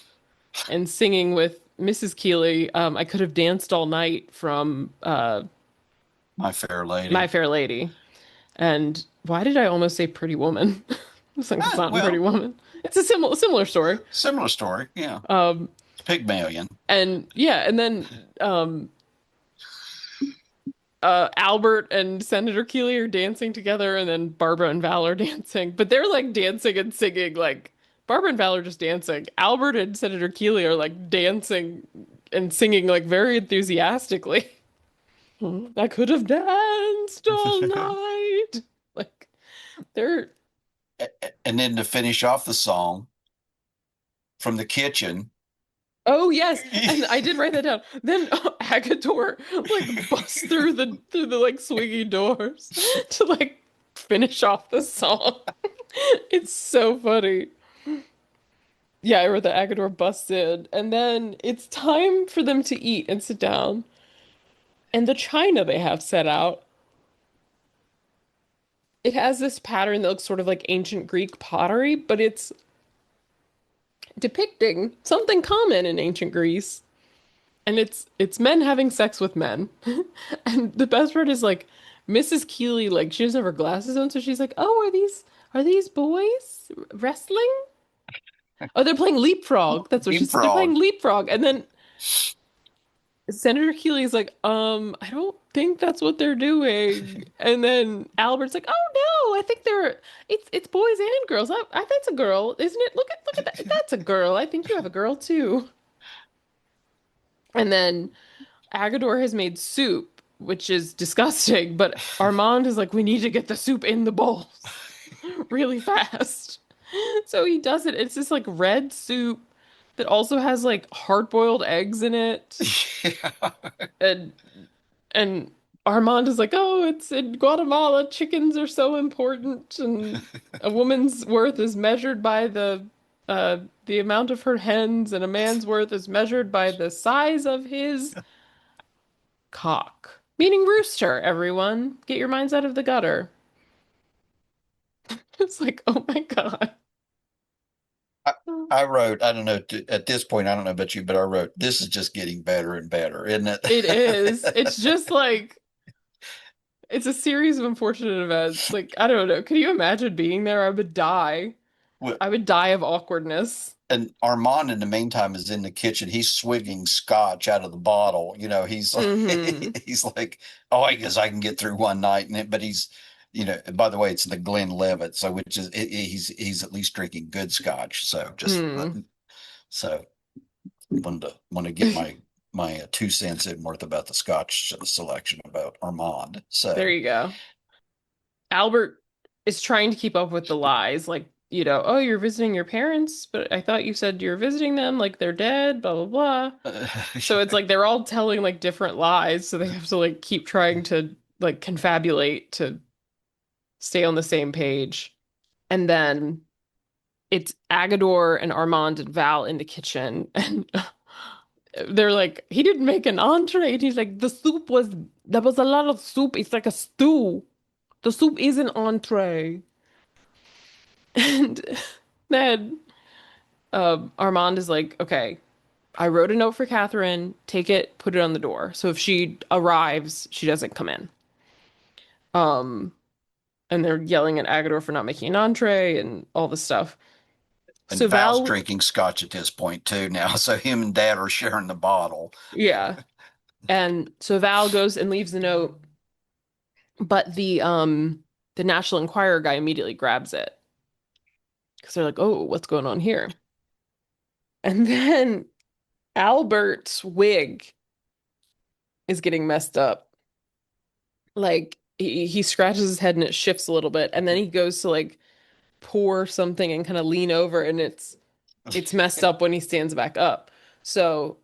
and singing with Mrs. Keeley. I could have danced all night from My Fair My Lady. Fair Lady. And why did I almost say Pretty Woman? It's like it's not in Pretty Well, Woman. It's a similar story. similar story. Yeah, Um, it's Pygmalion. and yeah, and then Albert and Senator Keeley are dancing together, and then Barbara and Val are dancing. But they're like dancing and singing, like Barbara and Val are just dancing. Albert and Senator Keeley are like dancing and singing like very enthusiastically. I could have danced all night. Like they're And then to finish off the song from the kitchen. oh yes, and I did write that down. Then Agador like busts through the like swinging doors to like finish off the song. It's so funny. Yeah, I wrote that Agador busts in, and then it's time for them to eat and sit down. And the china they have set out, it has this pattern that looks sort of like ancient Greek pottery, but it's depicting something common in ancient Greece. And it's men having sex with men. And the best part is like Mrs. Keeley, like she doesn't have her glasses on, so she's like, "Oh, are these boys wrestling? Oh, they're playing leapfrog." That's what she said. They're playing Leapfrog. leapfrog. And then Senator Keeley's like, I don't think that's what they're doing. And then Albert's like, "Oh no, I think it's boys and girls. I that's a girl, isn't it? Look at that. That's a girl. I think you have a girl too." And then Agador has made soup, which is disgusting, but Armand is like, we need to get the soup in the bowls really fast. So he does it. It's this like red soup that also has like hard-boiled eggs in it. Yeah. And and Armand is like, oh, it's in Guatemala, chickens are so important, and a woman's worth is measured by the amount of her hens, and a man's worth is measured by the size of his cock. Meaning rooster, everyone. Get your minds out of the gutter. It's like, oh my God. I, I wrote, I don't know, at this point, I don't know about you, but I wrote, this is just getting better and better, isn't It is. it? It's just like it's a series of unfortunate events. Like, I don't know. Could you imagine being there? I would die. Well, I would die of awkwardness. and Armand, in the meantime, is in the kitchen. He's swigging scotch out of the bottle. He's Hmm. like, he's like, oh, I guess I can get through one night. But he's, by the way, it's the Glenlivet, so which is he's at least drinking good scotch. So just Hmm. so want to get my 2 cents in worth about the scotch selection about Armand. There So you go. Albert is trying to keep up with the lies, like, oh, you're visiting your parents, but I thought you said you're visiting them, like they're dead, blah, blah, blah. So it's like they're all telling like different lies, so they have to like keep trying to like confabulate to stay on the same page. And then it's Agador and Armand and Val in the kitchen, and they're like, he didn't make an entree. And he's like, there was a lot of soup. It's like a stew. The soup is an entree. And then Armand is like, okay, I wrote a note for Catherine. Take it, put it on the door. So if she arrives, she doesn't come in. Um, and they're yelling at Agador for not making an entree and all this stuff. And So Val's Val, drinking scotch at this point too now. So him and Dad are sharing the bottle. yeah. And so Val goes and leaves a note, but the National Enquirer guy immediately grabs it because they're like, "Oh, what's going on here?" And then Albert's wig is getting messed up. Like he scratches his head and it shifts a little bit, and then he goes to like pour something and kind of lean over, and it's messed up when he stands back up. So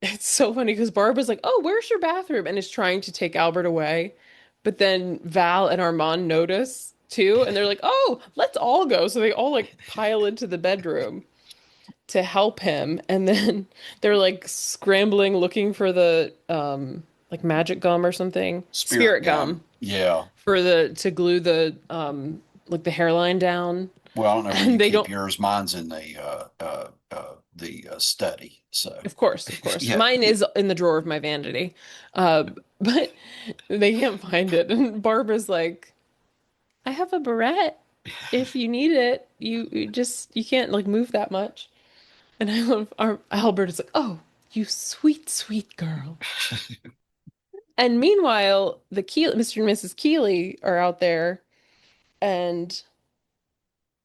it's so funny because Barbara's like, "Oh, where's your bathroom?" and is trying to take Albert away. But then Val and Armand notice too, and they're like, "Oh, let's all go." So they all like pile into the bedroom to help him. And then they're like scrambling looking for the like magic gum or something. Spirit Spirit gum. gum Yeah. for the to glue the like the hairline down. Well, I don't know where you And they keep don't. yours. Mine's in the study. So Of course. yeah. Mine is in the drawer of my vanity. Uh, but they can't find it. And Barbara's like, I have a barrette. If you need it, you just you can't like move that much. And I love our Albert is like, oh, you sweet, sweet girl. And meanwhile, Mr. and Mrs. Keeley are out there and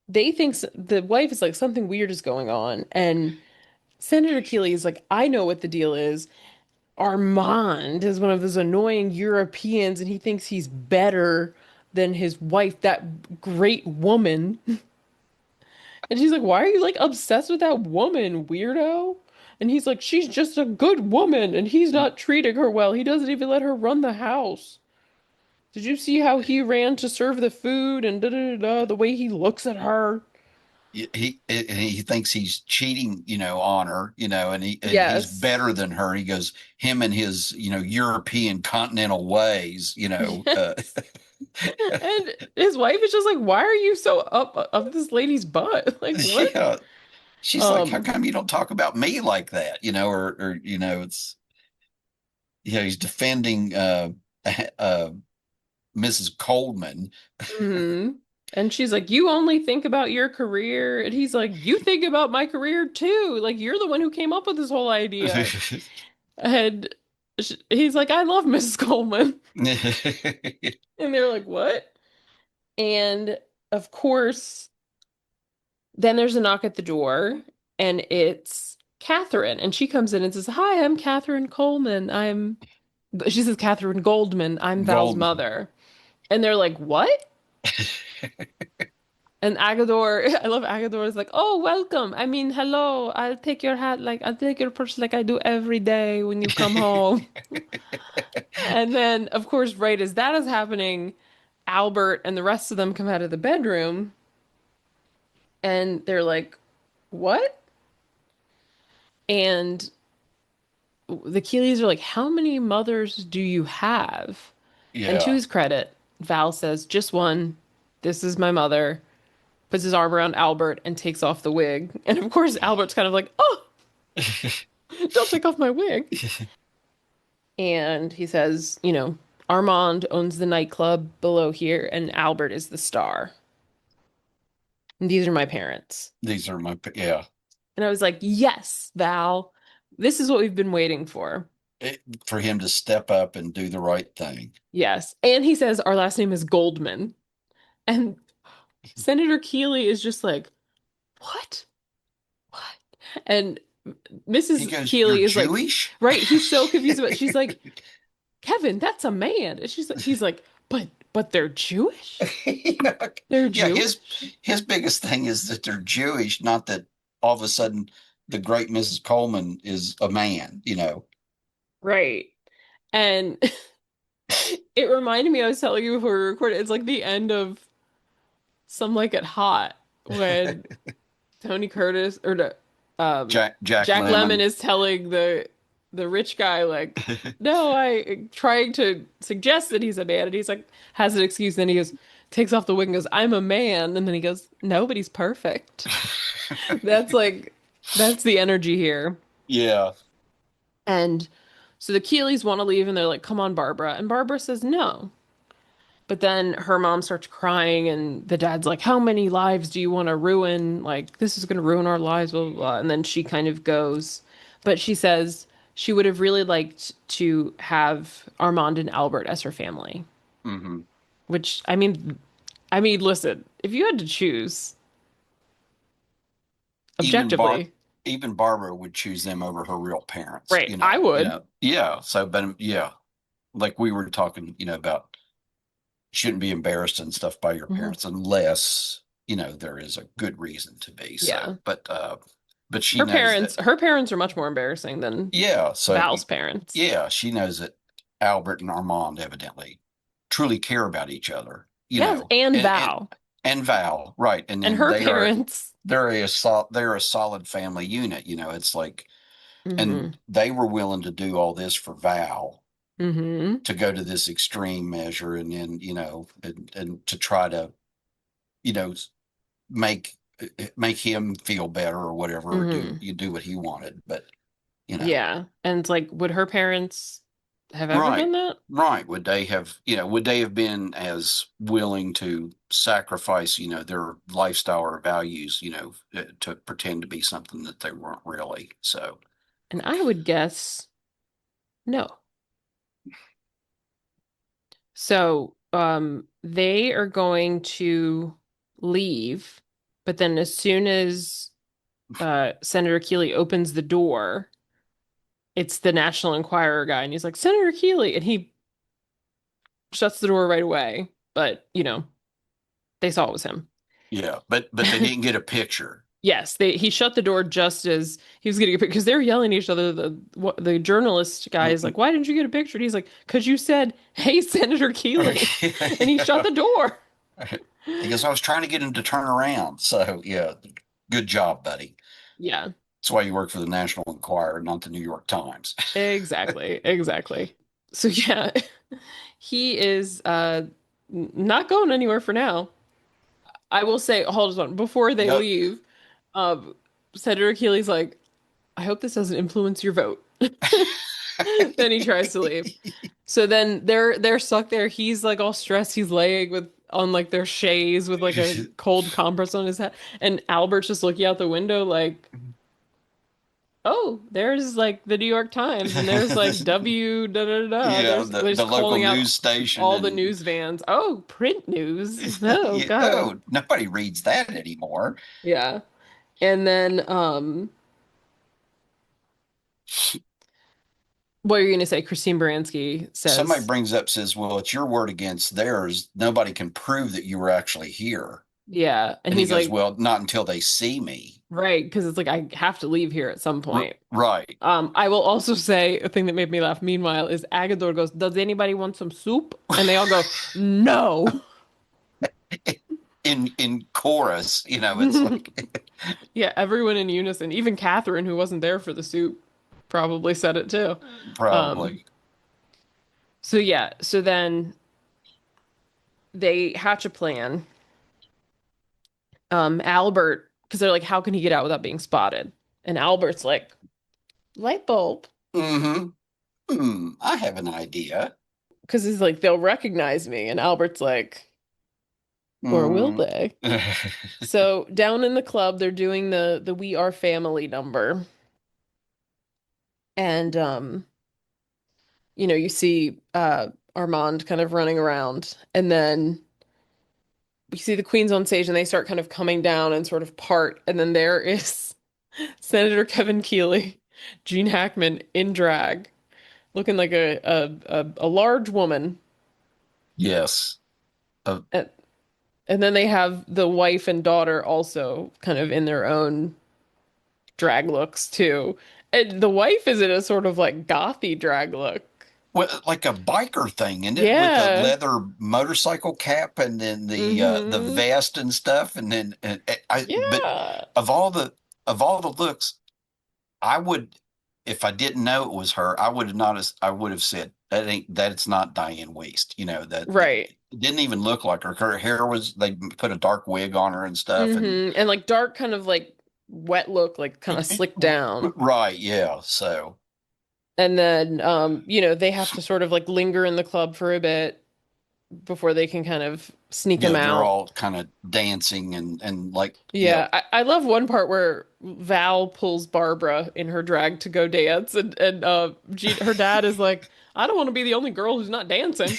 they think the wife is like something weird is going on. And Senator Keeley is like, I know what the deal is. Armand is one of those annoying Europeans and he thinks he's better than his wife, that great woman. And she's like, why are you like obsessed with that woman, weirdo? And he's like, she's just a good woman and he's not treating her well. He doesn't even let her run the house. Did you see how he ran to serve the food and da da da da, the way he looks at her? He thinks he's cheating, on her, and he's Yes. better than her. He goes him and his, European continental ways, And his wife is just like, why are you so up this lady's butt? Like, what? yeah. She's like, how Um, come you don't talk about me like that? Or it's he's defending uh Mrs. Coleman. mhm. And she's like, you only think about your career. And he's like, you think about my career too. Like, you're the one who came up with this whole idea. And he's like, I love Mrs. Coleman. And they're like, what? And of course, then there's a knock at the door, and it's Catherine. And she comes in and says, hi, I'm Catherine Coleman. She says, Catherine Goldman. I'm Val's Goldman. mother. And they're like, what? And Agador, I love Agador, is like, oh, welcome. I mean, hello. I'll take your hat, like, I'll take your purse like I do every day when you come home. And then, of course, right as that is happening, Albert and the rest of them come out of the bedroom and they're like, what? And the Keeleys are like, how many mothers do you have? And to Yeah. his credit, Val says, just one. This is my mother. Puts his arm around Albert and takes off the wig. And of course, Albert's kind of like, oh, don't take off my wig. And he says, Armand owns the nightclub below here, and Albert is the star. And these are my parents. These are yeah. And I was like, yes, Val, this is what we've been waiting for. For him to step up and do the right thing. Yes. And he says, our last name is Goldman. And Senator Keeley is just like, what? What? And He Mrs. goes, "You're Keeley is like, Jewish?" right, he's so confused about it. She's like, Kevin, that's a man. And he's like, but they're Jewish? yeah. They're Yeah, Jewish? his biggest thing is that they're Jewish, not that all of a sudden the great Mrs. Coleman is a man. Right. And it reminded me, I was telling you before we recorded, it's like the end of Some Like It Hot when Tony Curtis or the Jack Jack Lemmon Lemon. is telling the rich guy like, no, I trying to suggest that he's a man, and he's like has an excuse. Then he goes, takes off the wig and goes, I'm a man, and then he goes, nobody's perfect. That's like that's the energy here. Yeah. And so the Keeleys want to leave, and they're like, come on, Barbara, and Barbara says no. But then her mom starts crying, and the dad's like, "How many lives do you want to ruin? Like, this is going to ruin our lives, blah, blah, blah." And then she kind of goes, but she says she would have really liked to have Armand and Albert as her family, Hmm. which, listen, if you had to choose Even Bar objectively, even Barbara would choose them over her real parents, right, I would. yeah. So, but yeah, like we were talking, about shouldn't be embarrassed and stuff by your Mhm. parents unless, there is a good reason to be. So, Yeah. but she knows that, Her parents are much more embarrassing than yeah. So, Val's parents. yeah, she knows that Albert and Armand evidently truly care about each other, Yes, and and Val. and Val, right? And And then her parents. they're a solid family unit. It's like, Hmm. and they were willing to do all this for Val Hmm. to go to this extreme measure, and then and to try to you know make make him feel better or whatever, or Hmm. do what he wanted. But Yeah. And it's like, would her parents have ever right, done that? right. Would they have been as willing to sacrifice, their lifestyle or values, to pretend to be something that they weren't really? So, And I would guess no. So, they are going to leave, but then as soon as Senator Keeley opens the door, it's the National Enquirer guy, and he's like, Senator Keeley, and he shuts the door right away. But, they saw it was him. yeah, but they didn't get a picture. Yes, he shut the door just as he was getting a picture because they're yelling at each other. The journalist guy is like, "Why didn't you get a picture?" And he's like, "Because you said, 'Hey, Senator Keeley,' and he shut Yeah. the door." Because I was trying to get him to turn around. So, yeah, good job, buddy. Yeah, That's why you work for the National Enquirer, not the New York Times. exactly, exactly. So yeah, he is not going anywhere for now. I will say, hold on, before they Yep. leave, um, Senator Keeley's like, "I hope this doesn't influence your vote." Then he tries to leave. So then they're stuck there. He's like all stressed. He's laying with on like their chaise with like a cold compress on his head. And Albert's just looking out the window like, oh, there's like the New York Times and there's like W da da da. Yeah, There's they're the just local calling out news station, all the and news vans. Oh, print news. Oh yeah, God. oh, nobody reads that anymore. Yeah. And then what are you gonna say? Christine Baranski Somebody says, brings up, says, well, it's your word against theirs. Nobody can prove that you were actually here. yeah. And And he he's goes, like, well, not until they see me. right, because it's like I have to leave here at some point. Right. I will also say a thing that made me laugh. Meanwhile, is Agador goes, "Does anybody want some soup?" And they all go, "No." In chorus, it's like Yeah, everyone in unison. Even Catherine, who wasn't there for the soup, probably said it too. Um, probably. so yeah, so then they hatch a plan. Albert, because they're like, "How can he get out without being spotted?" And Albert's like, "Light bulb," Mm-hmm. I have an idea. because he's like, "They'll recognize me," and Albert's like, "Or will Mm. they?" So down in the club, they're doing the "We Are Family" number, and you see Armand kind of running around, and then we see the Queens on stage, and they start kind of coming down and sort of part, and then there is Senator Kevin Keeley, Gene Hackman in drag, looking like a large woman, Yes. Uh, and, and then they have the wife and daughter also kind of in their own drag looks too. And the wife is in a sort of like gothy drag look. well, like a biker thing, isn't it? With a Yeah. leather motorcycle cap, and then the Hmm. vest and stuff, and then but Yeah. of all the of all the looks, I would, if I didn't know it was her, I would have said that's not Diane Weist. That Right. it didn't even look like her. Her hair was, they put a dark wig on her and stuff, and And like dark kind of like wet look, like kind of slicked down. right, yeah. So And then they have to sort of like linger in the club for a bit. before they can kind of sneak him They're out. all kind of dancing and like, Yeah, I love one part where Val pulls Barbara in her drag to go dance, and her dad is like, I don't want to be the only girl who's not dancing.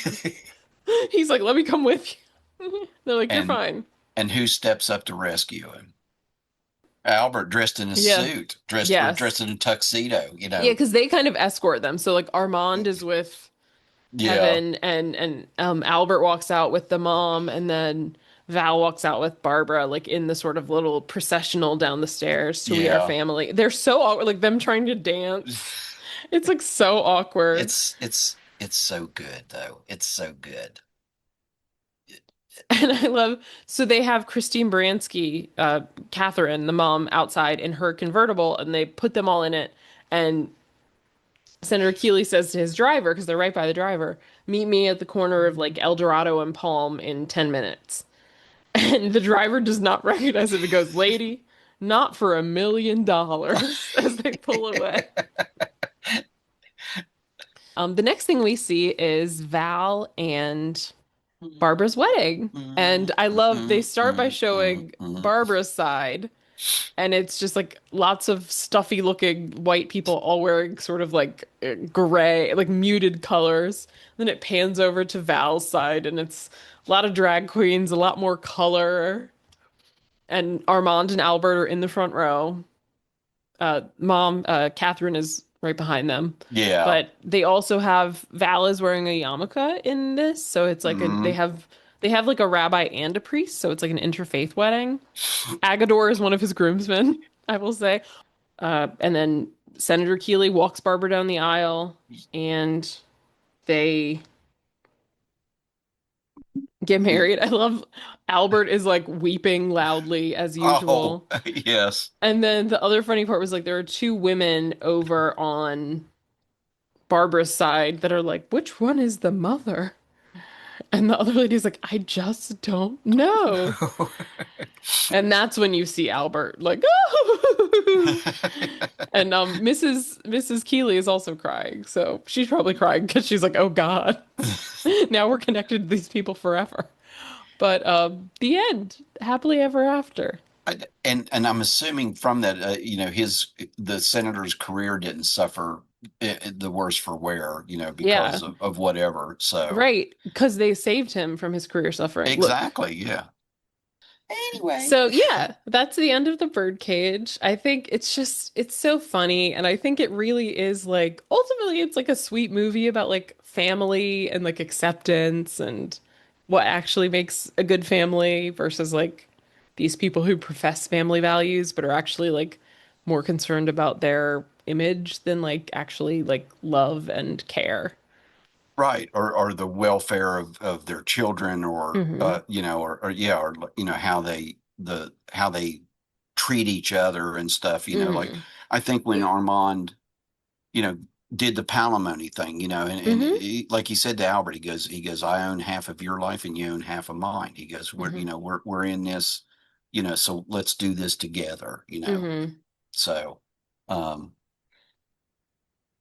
He's like, let me come with you. They're like, you're and fine. and who steps up to rescue him? Albert, dressed in a Yeah. suit, Yes. dressed in a tuxedo, you Yeah, know. because they kind of escort them. So like Armand is with Yeah, Kevin, and Albert walks out with the mom, and then Val walks out with Barbara, like in the sort of little processional down the stairs to We Are yeah. Family. They're so awkward, like them trying to dance. It's like so awkward. It's so good though. It's so good. And I love, so they have Christine Baranski, Catherine, the mom, outside in her convertible, and they put them all in it. And Senator Keeley says to his driver, because they're right by the driver, meet me at the corner of like El Dorado and Palm in 10 minutes. And the driver does not recognize him. He goes, lady, not for $1 million as they pull away. The next thing we see is Val and Barbara's wedding. And I love, they start by showing Barbara's side, and it's just like lots of stuffy looking white people all wearing sort of like gray, like muted colors. Then it pans over to Val's side, and it's a lot of drag queens, a lot more color. And Armand and Albert are in the front row. Catherine is right behind them. Yeah. But they also have Val is wearing a yarmulke in this, so it's like Hmm. they have like a rabbi and a priest, so it's like an interfaith wedding. Agador is one of his groomsmen, I will say. And then Senator Keeley walks Barbara down the aisle, and they get married. I love Albert is like weeping loudly as Oh, usual. yes. And then the other funny part was like there are two women over on Barbara's side that are like, which one is the mother? And the other lady's like, I just don't know. And that's when you see Albert like, oh! And Mrs. Keeley is also crying. So she's probably crying because she's like, oh God, now we're connected to these people forever. But the end, happily ever after. And I'm assuming from that, the senator's career didn't suffer the worse for wear, because Yeah, of whatever. So right. Because they saved him from his career suffering. Look, exactly, yeah. Anyway, so yeah, that's the end of the Birdcage. I think it's just it's so funny, and I think it really is like ultimately it's like a sweet movie about like family and like acceptance and what actually makes a good family versus like these people who profess family values but are actually like more concerned about their image than like actually like love and care. right, or the welfare of their children, or Hmm. or yeah, or how they treat each other and stuff. Like Hmm. I think when Armand, you know, did the palimony thing, and Hmm. like he said to Albert, he goes, I own half of your life and you own half of mine. He goes, Hmm. we're in this, so let's do this together. Hmm. So, um,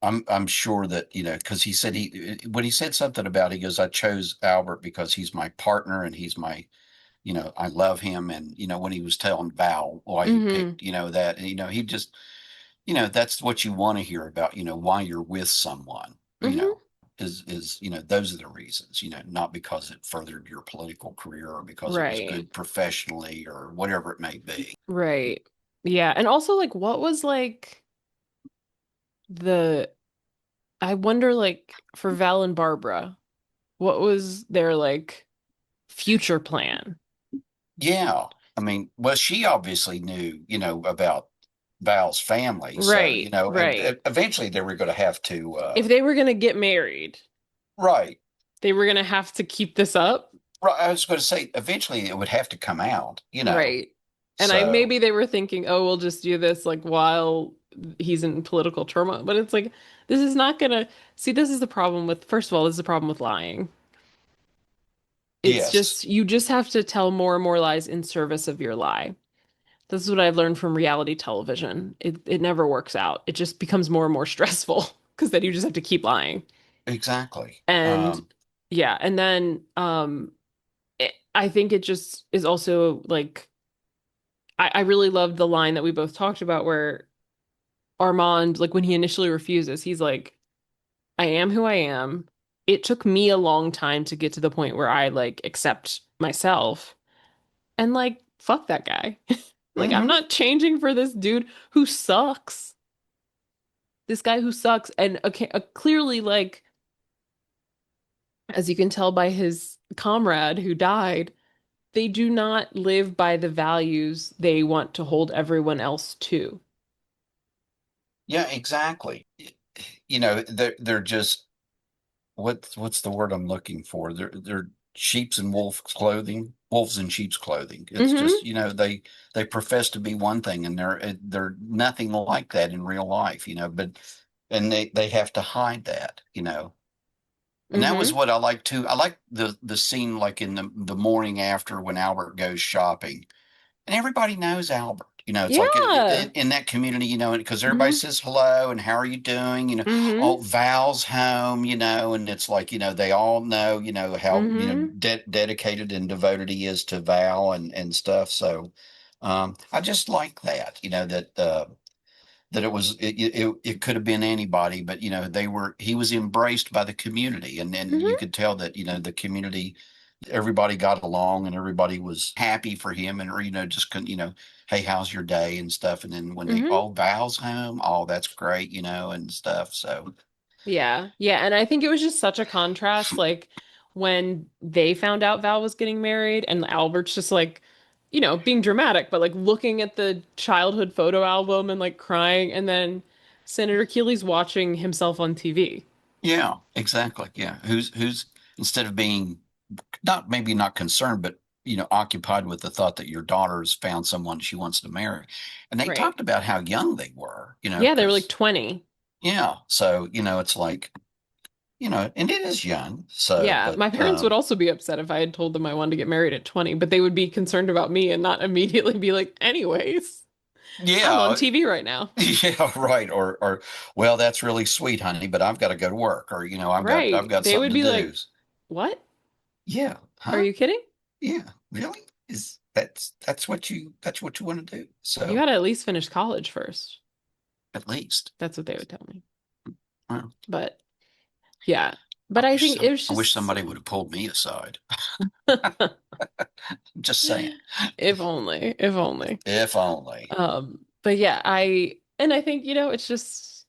I'm sure that, because he said when he said something about, he goes, I chose Albert because he's my partner and he's my, I love him. And, when he was telling Val why he Hmm. picked, that, and, he just, that's what you want to hear about, why you're with someone, Hmm. those are the reasons, not because it furthered your political career or because it was Right. good professionally or whatever it may be. Right. Yeah. And also like what was like the I wonder like for Val and Barbara, what was their like future plan? Yeah. I mean, well, she obviously knew, about Val's family. So, Right, right. eventually they were going to have to, If they were gonna get married, right. they were gonna have to keep this up. Right. I was going to say, eventually it would have to come out. Right. And I So, maybe they were thinking, oh, we'll just do this like while he's in political turmoil. But it's like this is not gonna see, this is the problem with first of all, this is the problem with lying. It's yes, just you just have to tell more and more lies in service of your lie. This is what I've learned from reality television. It never works out. It just becomes more and more stressful because then you just have to keep lying. exactly. And yeah, and then I think it just is also like I really loved the line that we both talked about where Armand, like when he initially refuses, he's like, I am who I am. It took me a long time to get to the point where I like accept myself. And like, fuck that guy. Like, I'm Hmm. not changing for this dude who sucks. This guy who sucks. And okay, clearly, like, as you can tell by his comrade who died, they do not live by the values they want to hold everyone else to. Yeah, exactly. You know, they're just what's the word I'm looking for? They're sheep's and wolf clothing, wolves in sheep's clothing. It's just, Mm-hmm. you know, they profess to be one thing and they're nothing like that in real life, you know, but and they have to hide that, you know. And that was Mm-hmm. what I like too. I like the scene like in the morning after when Albert goes shopping and everybody knows Albert. You know, it's like Yeah. in that community, you know, because everybody Mm-hmm. says hello and how are you doing? You know, oh, Mm-hmm. Val's home, you know, and it's like, you know, they all know, you know, how, you know, Mm-hmm. dedicated and devoted he is to Val and stuff. So I just like that, you know, that it could have been anybody, but you know, he was embraced by the community and then you Mm-hmm. could tell that, you know, the community everybody got along and everybody was happy for him and you know just couldn't you know hey how's your day and stuff and then when they Mm-hmm. oh Val's home oh that's great you know and stuff so Yeah. Yeah. And I think it was just such a contrast, like when they found out Val was getting married and Albert's just like, being dramatic, but like looking at the childhood photo album and like crying, and then Senator Keeley's watching himself on TV. yeah exactly yeah who's instead of being not maybe not concerned but you know occupied with the thought that your daughter's found someone she wants to marry and they Right. talked about how young they were you know Yeah, they were like because 20. yeah so you know it's like you know and it is young so Yeah, but my parents would also be upset if I had told them I wanted to get married at 20, but they would be concerned about me and not immediately be like, anyways, I'm on yeah. TV right now. Yeah, right. Well, that's really sweet, honey, but I've got to go to work, or I've Right. got They something would to be do. like, what? Yeah, Are huh? you kidding? Yeah, really? Is that's what you want to do? You So gotta at least finish college first. at least, That's what they would tell me. well, But yeah. But I think it was I wish just, somebody would have pulled me aside. Just saying, if only, if only. if only. But yeah, and I think, it's just,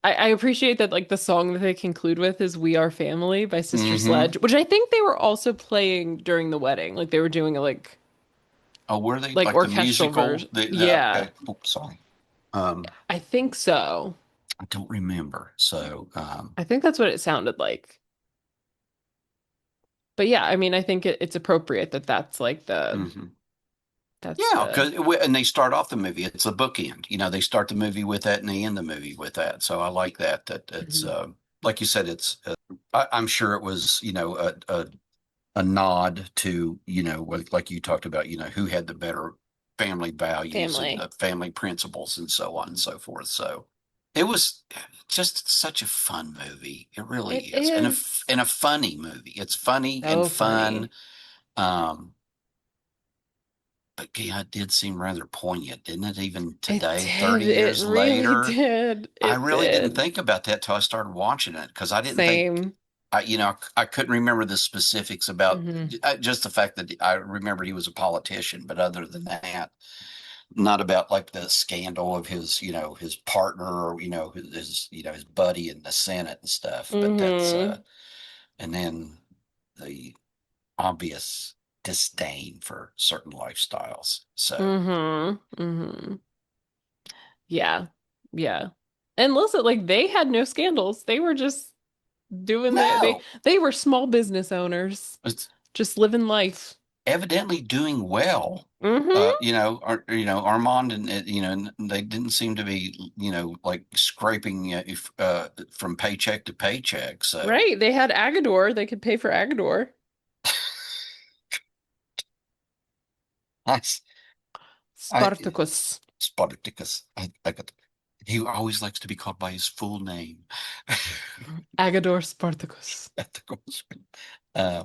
I appreciate that like the song that they conclude with is We Are Family by Sister Mm-hmm. Sledge, which I think they were also playing during the wedding. Like they were doing a Oh, were they like like the orchestral musical? version. Yeah, Okay. Oh, sorry. Um, I think so. I don't remember. So, I think that's what it sounded like. But yeah, I mean, I think it's appropriate that mhm. that's Yeah, the because and they start off the movie. It's a bookend. You know, they start the movie with that and they end the movie with that. So I like that. That it's Mhm. like you said. It's I'm sure it was you know a nod to you know like you talked about you know who had the better family values and family. family principles and so on and so forth. So it was just such a fun movie. It really It is, is and a funny movie. It's funny and so fun. funny. Um, but yeah, it did seem rather poignant, didn't it? Even It today, did. 30 It years really later, did. I It really didn't did. think about that till I started watching it because I didn't think, Same. you know, I couldn't remember the specifics about Hmm. just the fact that I remembered he was a politician, but other than that, not about like the scandal of his, you know, his partner or, you know, his buddy in the Senate and stuff. But Hmm. and then the obvious disdain for certain lifestyles. So, Hmm. Hmm. Yeah. Yeah. And listen, like they had no scandals. They were just doing no. they were small business owners, It's just living life. evidently doing well. Hmm. You know, Armand and you know, and they didn't seem to be, you know, like scraping from paycheck to paycheck. So Right. They had Agador. They could pay for Agador. I, I Spartacus. Spartacus. I got. He always likes to be called by his full name. Agador Spartacus. At the grocery. Uh,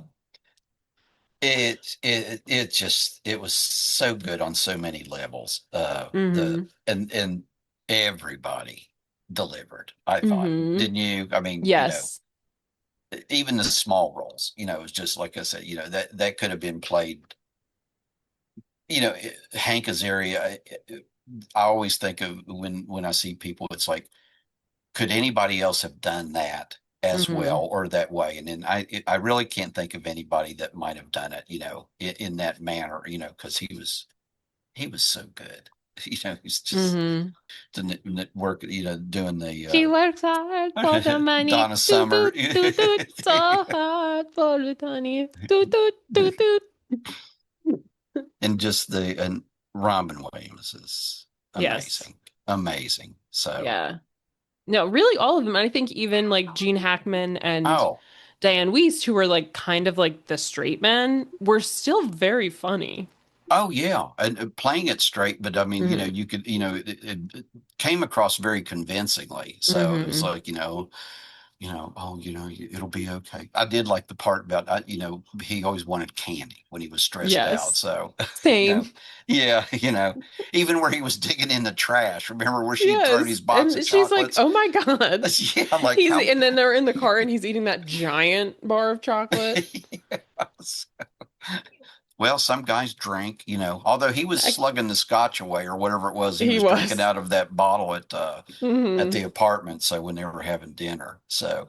it just it was so good on so many levels. The Mm-hmm. and everybody delivered. I thought, Mm-hmm. didn't you? I mean, Yes. even the small roles, it was just like I said, that could have been played. Hank Azaria. I always think of when I see people, it's like, could anybody else have done that as Mm-hmm. well or that way? And then I really can't think of anybody that might have done it, in that manner, because he was so good. He's just Mm-hmm. the work, doing She the works hard for the money. Donna Toot Summer. toot toot toot. So hard for the money. Toot toot toot toot. and just and Robin Williams is Yes. amazing, amazing. So, Yeah. No, really all of them. I think even like Gene Hackman and oh, Diane Wiest, who were like kind of like the straight men, were still very funny. oh yeah, and playing it straight, but I mean, Hmm you could, it came across very convincingly. So it was hmm like, oh, it'll be okay. I did like the part about, he always wanted candy when he was stressed out. Yes. So, Same. yeah, even where he was digging in the trash. Remember where she had thrown his Yes. box of And she's like, chocolates? "Oh my God." Yeah, like He's how. and then they're in the car and he's eating that giant bar of chocolate. Yes. Well, some guys drink, although he was I, slugging the scotch away or whatever it was he he was drinking was. out of that bottle at Hmm the apartment. So when they were having dinner. So,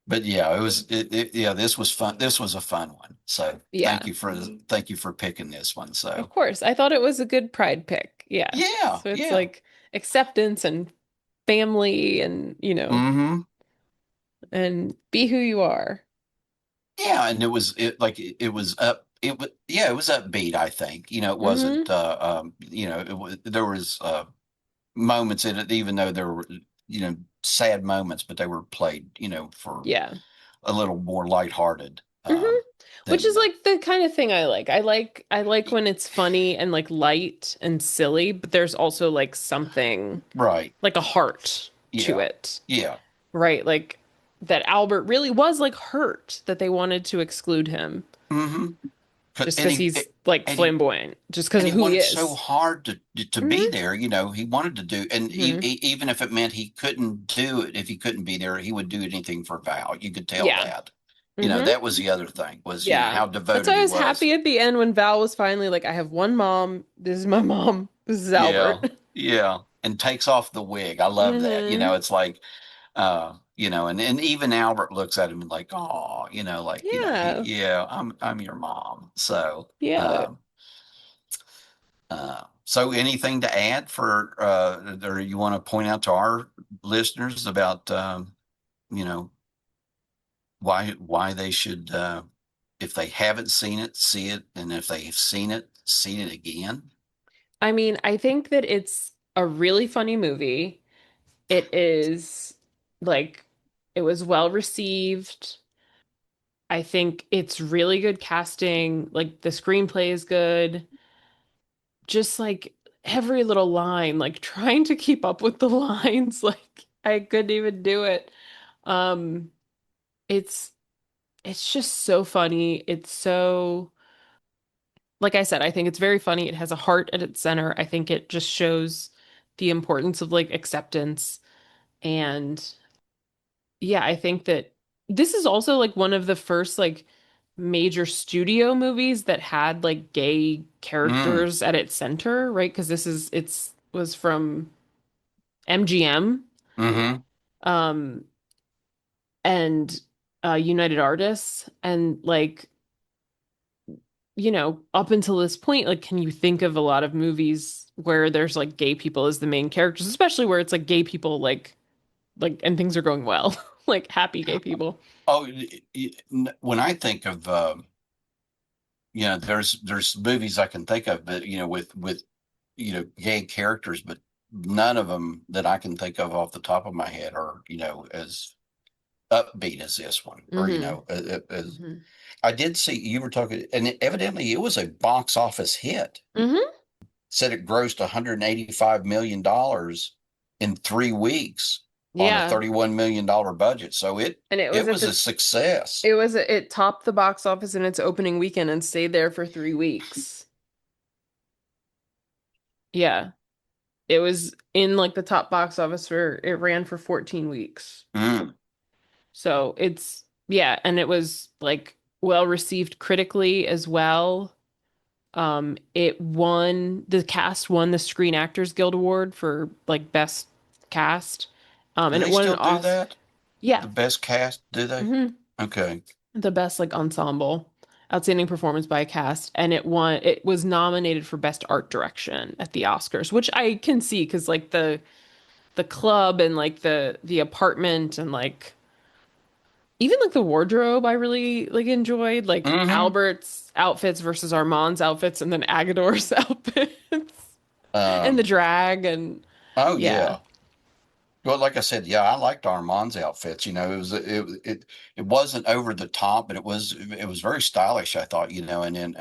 but yeah, yeah, this was fun. This was a fun one. So Yeah. thank you for picking this one. Of So course. I thought it was a good pride pick. Yeah. yeah, So it's yeah. like acceptance and family and, Hmm. and be who you are. Yeah. And it was up. It was upbeat, I think. It Hmm wasn't, there was, moments in it, even though there were, sad moments, but they were played, for Yeah. a little more lighthearted, hmm Which is than like the kind of thing I like. I like when it's funny and like light and silly, but there's also like something right. like a heart to Yeah. it. Yeah. Right? Like that Albert really was like hurt that they wanted to exclude him Hmm. just And because he's like and he flamboyant, just because and of he who he wanted so is. hard to be Hmm there. He wanted to do, and hmm even if it meant he couldn't do it, if he couldn't be there, he would do anything for Val. You could tell Yeah. that. hmm That was the other thing was, Yeah. how That's devoted why I he was was. happy at the end when Val was finally like, I have one mom. This is my mom. This is Yeah. Albert. Yeah. And takes off the wig. I love that. Hmm It's like, and even Albert looks at him and like, oh, like, Yeah. yeah, I'm your mom. So, Yeah. so anything to add or you want to point out to our listeners about, you know, why they should, if they haven't seen it, see it, and if they've seen it again. I mean, I think that it's a really funny movie. It is like it was well received. I think it's really good casting. Like the screenplay is good. Just like every little line, like trying to keep up with the lines, like I couldn't even do it. Um, it's it's just so funny. It's so like I said, I think it's very funny. It has a heart at its center. I think it just shows the importance of like acceptance. And yeah, I think that this is also like one of the first like major studio movies that had like gay Mm, characters at its center, right? Because it's was from MGM mm-hmm. um and United Artists and like up until this point, like, can you think of a lot of movies where there's like gay people as the main characters, especially where it's like gay people, and things are going well, like happy gay people. Oh, when I think of, there's movies I can think of, but with gay characters, but none of them that I can think of off the top of my head are as upbeat as this one, or Hmm as hmm I did see you were talking, and evidently it was a box office hit. hmm Said it grossed $185 million. in 3 weeks on a Yeah. $31 million budget. So And it was it at was the a success. it topped the box office in its opening weekend and stayed there for 3 weeks. Yeah. It was in like the top box office for it ran for 14 weeks. Mm. So it's yeah, and it was like well received critically as well. It won the cast won the Screen Actors Guild Award for like best cast. Do And it they won an still do Oscar. that? Yeah. The best cast, do they? hmm Okay. The best like ensemble. Outstanding performance by a cast, and it was nominated for best art direction at the Oscars, which I can see because like the club and like the apartment and like even like the wardrobe I really like enjoyed like Mm-hmm. Albert's outfits versus Armand's outfits and then Agador's outfits and the Um, drag and oh yeah. yeah. Well, like I said, yeah, I liked Armand's outfits. It wasn't over the top, but it was very stylish, I thought, and then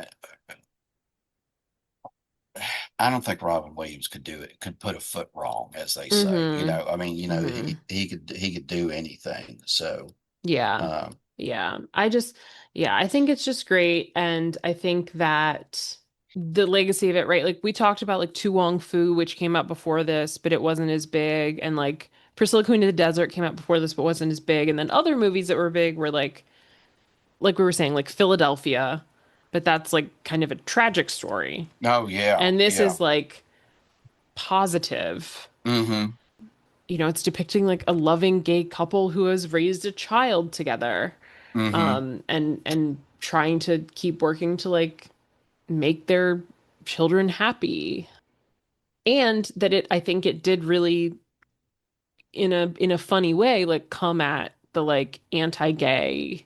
I don't think Robin Williams could do it, could put a foot wrong, as they say. Mm-hmm. I mean, Mm-hmm. he could do anything. So, Yeah. um, Yeah. Yeah, I think it's just great. And I think that the legacy of it, right? Like we talked about like Tu Wong Fu, which came out before this, but it wasn't as big. And like Priscilla Queen of the Desert came out before this, but wasn't as big. And then other movies that were big were like we were saying, like Philadelphia, but that's like kind of a tragic story. oh yeah, And this yeah. is like positive. Mm-hmm. It's depicting like a loving gay couple who has raised a child together, Mm-hmm. and trying to keep working to like make their children happy. And that I think it did really in a funny way, like come at the like anti-gay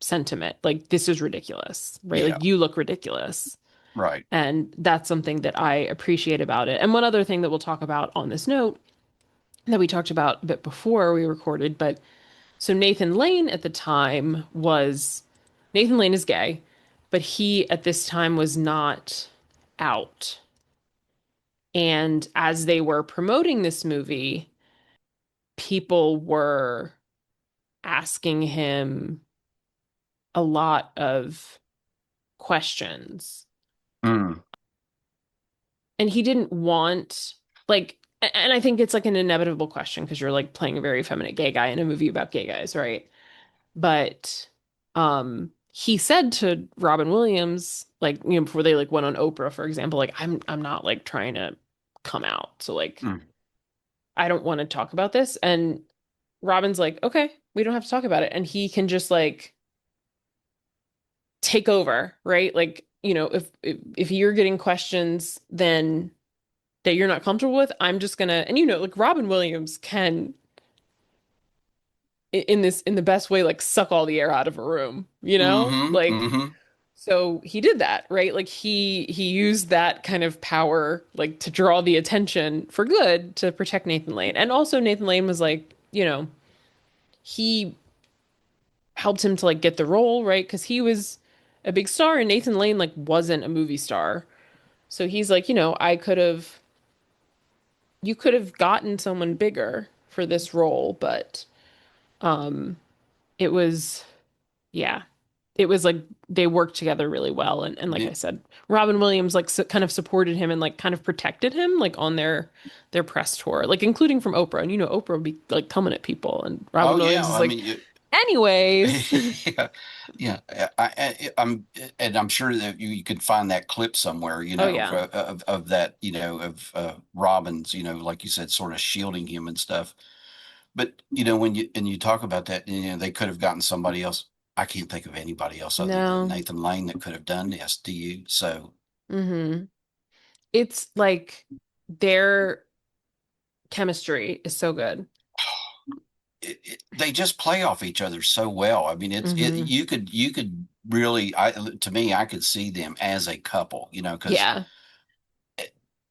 sentiment. Like this is ridiculous, right? Yeah, Like you look ridiculous. right. And that's something that I appreciate about it. And one other thing that we'll talk about on this note that we talked about a bit before we recorded, but so Nathan Lane at the time was Nathan Lane is gay, but he at this time was not out. And as they were promoting this movie, people were asking him a lot of questions. Mm. And he didn't want like and I think it's like an inevitable question because you're like playing a very feminine gay guy in a movie about gay guys, right? But he said to Robin Williams, like, before they like went on Oprah, for example, like I'm not like trying to come out. So like Mm. I don't want to talk about this. And Robin's like, okay, we don't have to talk about it. And he can just like take over, right? Like, if you're getting questions then that you're not comfortable with, I'm just gonna and like Robin Williams can in the best way like suck all the air out of a room, Mm-hmm. Like Mm-hmm. so he did that, right? Like he used that kind of power like to draw the attention for good to protect Nathan Lane. And also Nathan Lane was like, he helped him to like get the role, right? Because he was a big star and Nathan Lane like wasn't a movie star. So he's like, you could have gotten someone bigger for this role, but it was yeah. It was like they worked together really well and like Yeah. I said, Robin Williams like kind of supported him and like kind of protected him like on their press tour, like including from Oprah. And Oprah would be like coming at people and Robin Oh Williams yeah. is I like, mean, anyways. yeah, yeah. I'm sure that you could find that clip somewhere, Oh yeah. of that, of Robbins, like you said, sort of shielding him and stuff. But when you talk about that, they could have gotten somebody else. I can't think of anybody else other than No. Nathan Lane that could have done this. Do you? So Mm-hmm. It's like their chemistry is so good. they just play off each other so well. I mean, Mm-hmm. you could really, to me, I could see them as a couple, because Yeah.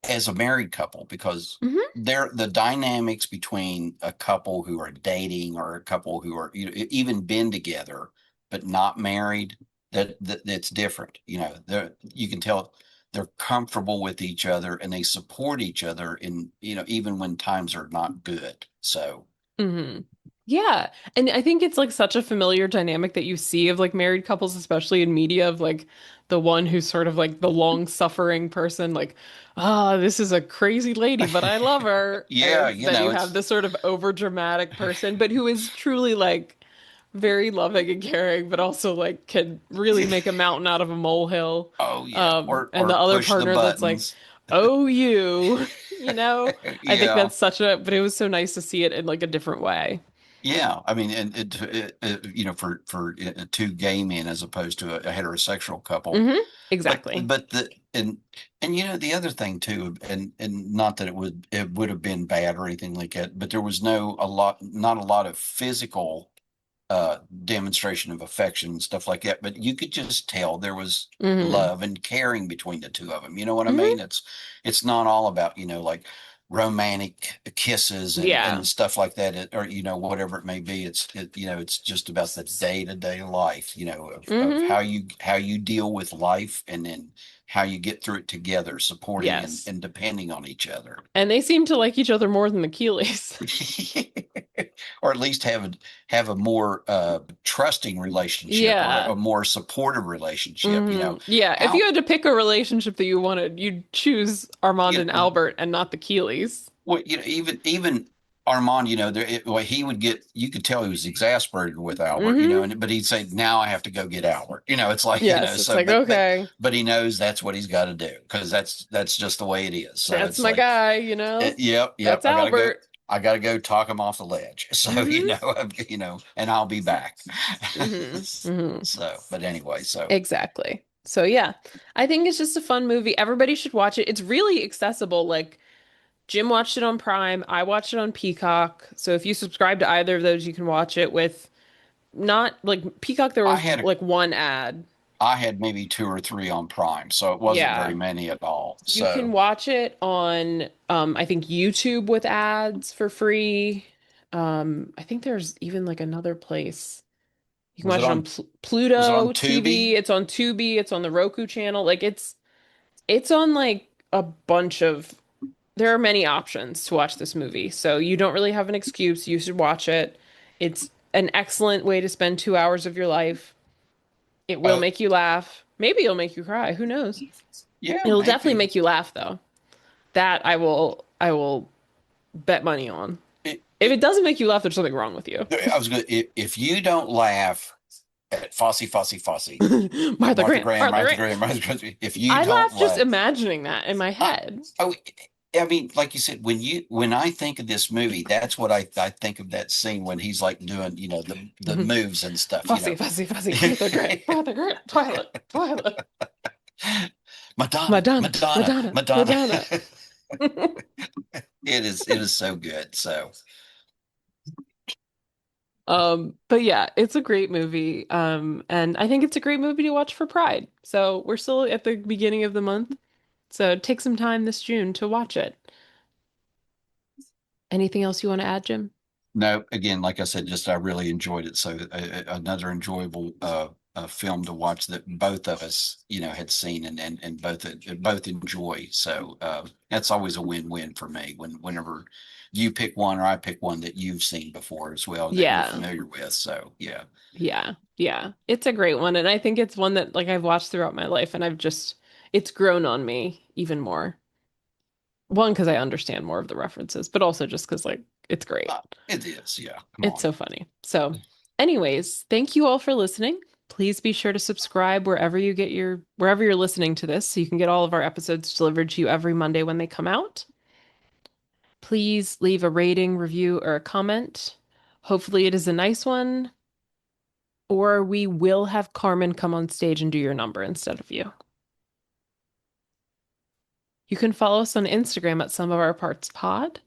as a married couple, because Mm-hmm. the dynamics between a couple who are dating or a couple who are even been together but not married, that's different. You can tell they're comfortable with each other and they support each other in, even when times are not good. So, hmm Yeah. And I think it's like such a familiar dynamic that you see of like married couples, especially in media, of like the one who's sort of like the long-suffering person, like, ah, this is a crazy lady, but I love her. yeah, And then you have it's, this sort of over-dramatic person, but who is truly like very loving and caring, but also like can really make a mountain out of a molehill. oh yeah, And the or other push the partner that's like, buttons. oh, you, you know, I think Yeah. that's such a, but it was so nice to see it in like a different way. Yeah, I mean, and for two gay men as opposed to a heterosexual couple, but Exactly. but the and the other thing too, and not that it would have been bad or anything like that, but there was not a lot of physical demonstration of affection and stuff like that, but you could just tell there was hmm love and caring between the two of them. You know what I hmm mean? It's not all about, like romantic kisses and Yeah. stuff like that, or whatever it may be. It's just about the day-to-day life, of hmm how you deal with life, and then how you get through it together, supporting and, Yes. and depending on each other. And they seem to like each other more than the Keeleys. Or at least have a more trusting relationship, or Yeah. a more supportive relationship. Yeah. If you Al, had to pick a relationship that you wanted, you'd choose Armand you and know, Albert and not the Keeleys. well, even Armand, well, he would get. You could tell he was exasperated with Albert, hmm but he'd say, "Now I have to go get Albert." It's like, Yes. It's so, like, but okay, but he knows that's what he's got to do, because that's just the way it is. So that's it's my like, guy, you know? yep, yep. That's Albert. I gotta go talk him off the ledge. So hmm and I'll be back. hmm So, but anyway, so Exactly. So yeah, I think it's just a fun movie. Everybody should watch it. It's really accessible. Like Jim watched it on Prime, I watched it on Peacock. So if you subscribe to either of those, you can watch it with not like Peacock, there I was had a like one ad. I had maybe two or three on Prime, so it wasn't very Yeah. many at all. You can So watch it on I think YouTube with ads for free. I think there's even like another place. You can was it watch it on on was it on Pluto TV, Tubi? it's on Tubi, it's on the Roku channel. Like it's on like a bunch of there are many options to watch this movie. So you don't really have an excuse. You should watch it. It's an excellent way to spend 2 hours of your life. It will Uh, make you laugh. Maybe it'll make you cry. Who knows? yeah, It'll definitely maybe. make you laugh though. That I will bet money on. It, If it, it doesn't make you laugh, there's something wrong with you. I was going. If you don't laugh at Fosse, Martha Martha Grant, Graham, Martha Martha Grant. Graham, Martha Graham, if you I don't laugh just laugh, imagining that in my I, head. oh, I mean, like you said, when I think of this movie, that's what I think of, that scene when he's like doing, the moves and stuff, Fussy, fussy, fussy, Martha Grant, Martha Grant, Twilight, Twilight, Madonna, Madonna, Madonna, Madonna, Madonna. Madonna. It is so good. So But yeah, it's a great movie. And I think it's a great movie to watch for Pride. So we're still at the beginning of the month. So take some time this June to watch it. Anything else you want to add, Jim? no, again, like I said, just I really enjoyed it. So another enjoyable film to watch that both of us, had seen, and both enjoy. So that's always a win-win for me whenever you pick one or I pick one that you've seen before as well, and that you're Yeah. familiar with. So yeah. Yeah. Yeah. It's a great one. And I think it's one that like I've watched throughout my life and it's grown on me even more. One, because I understand more of the references, but also just because like it's great. It is, yeah. Come It's on. so funny. So, anyways, thank you all for listening. Please be sure to subscribe wherever you're listening to this so you can get all of our episodes delivered to you every Monday when they come out. Please leave a rating, review, or a comment. Hopefully it is a nice one, or we will have Carmen come on stage and do your number instead of you. You can follow us on Instagram at Some of Our Parts Pod.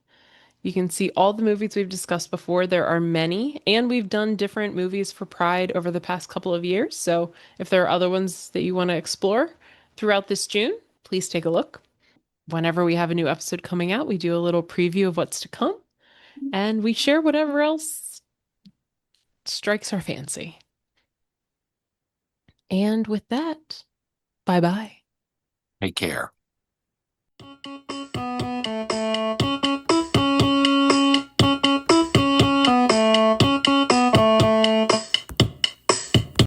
You can see all the movies we've discussed before. There are many, and we've done different movies for Pride over the past couple of years. So if there are other ones that you want to explore throughout this June, please take a look. Whenever we have a new episode coming out, we do a little preview of what's to come, and we share whatever else strikes our fancy. And with that, bye bye. Take care.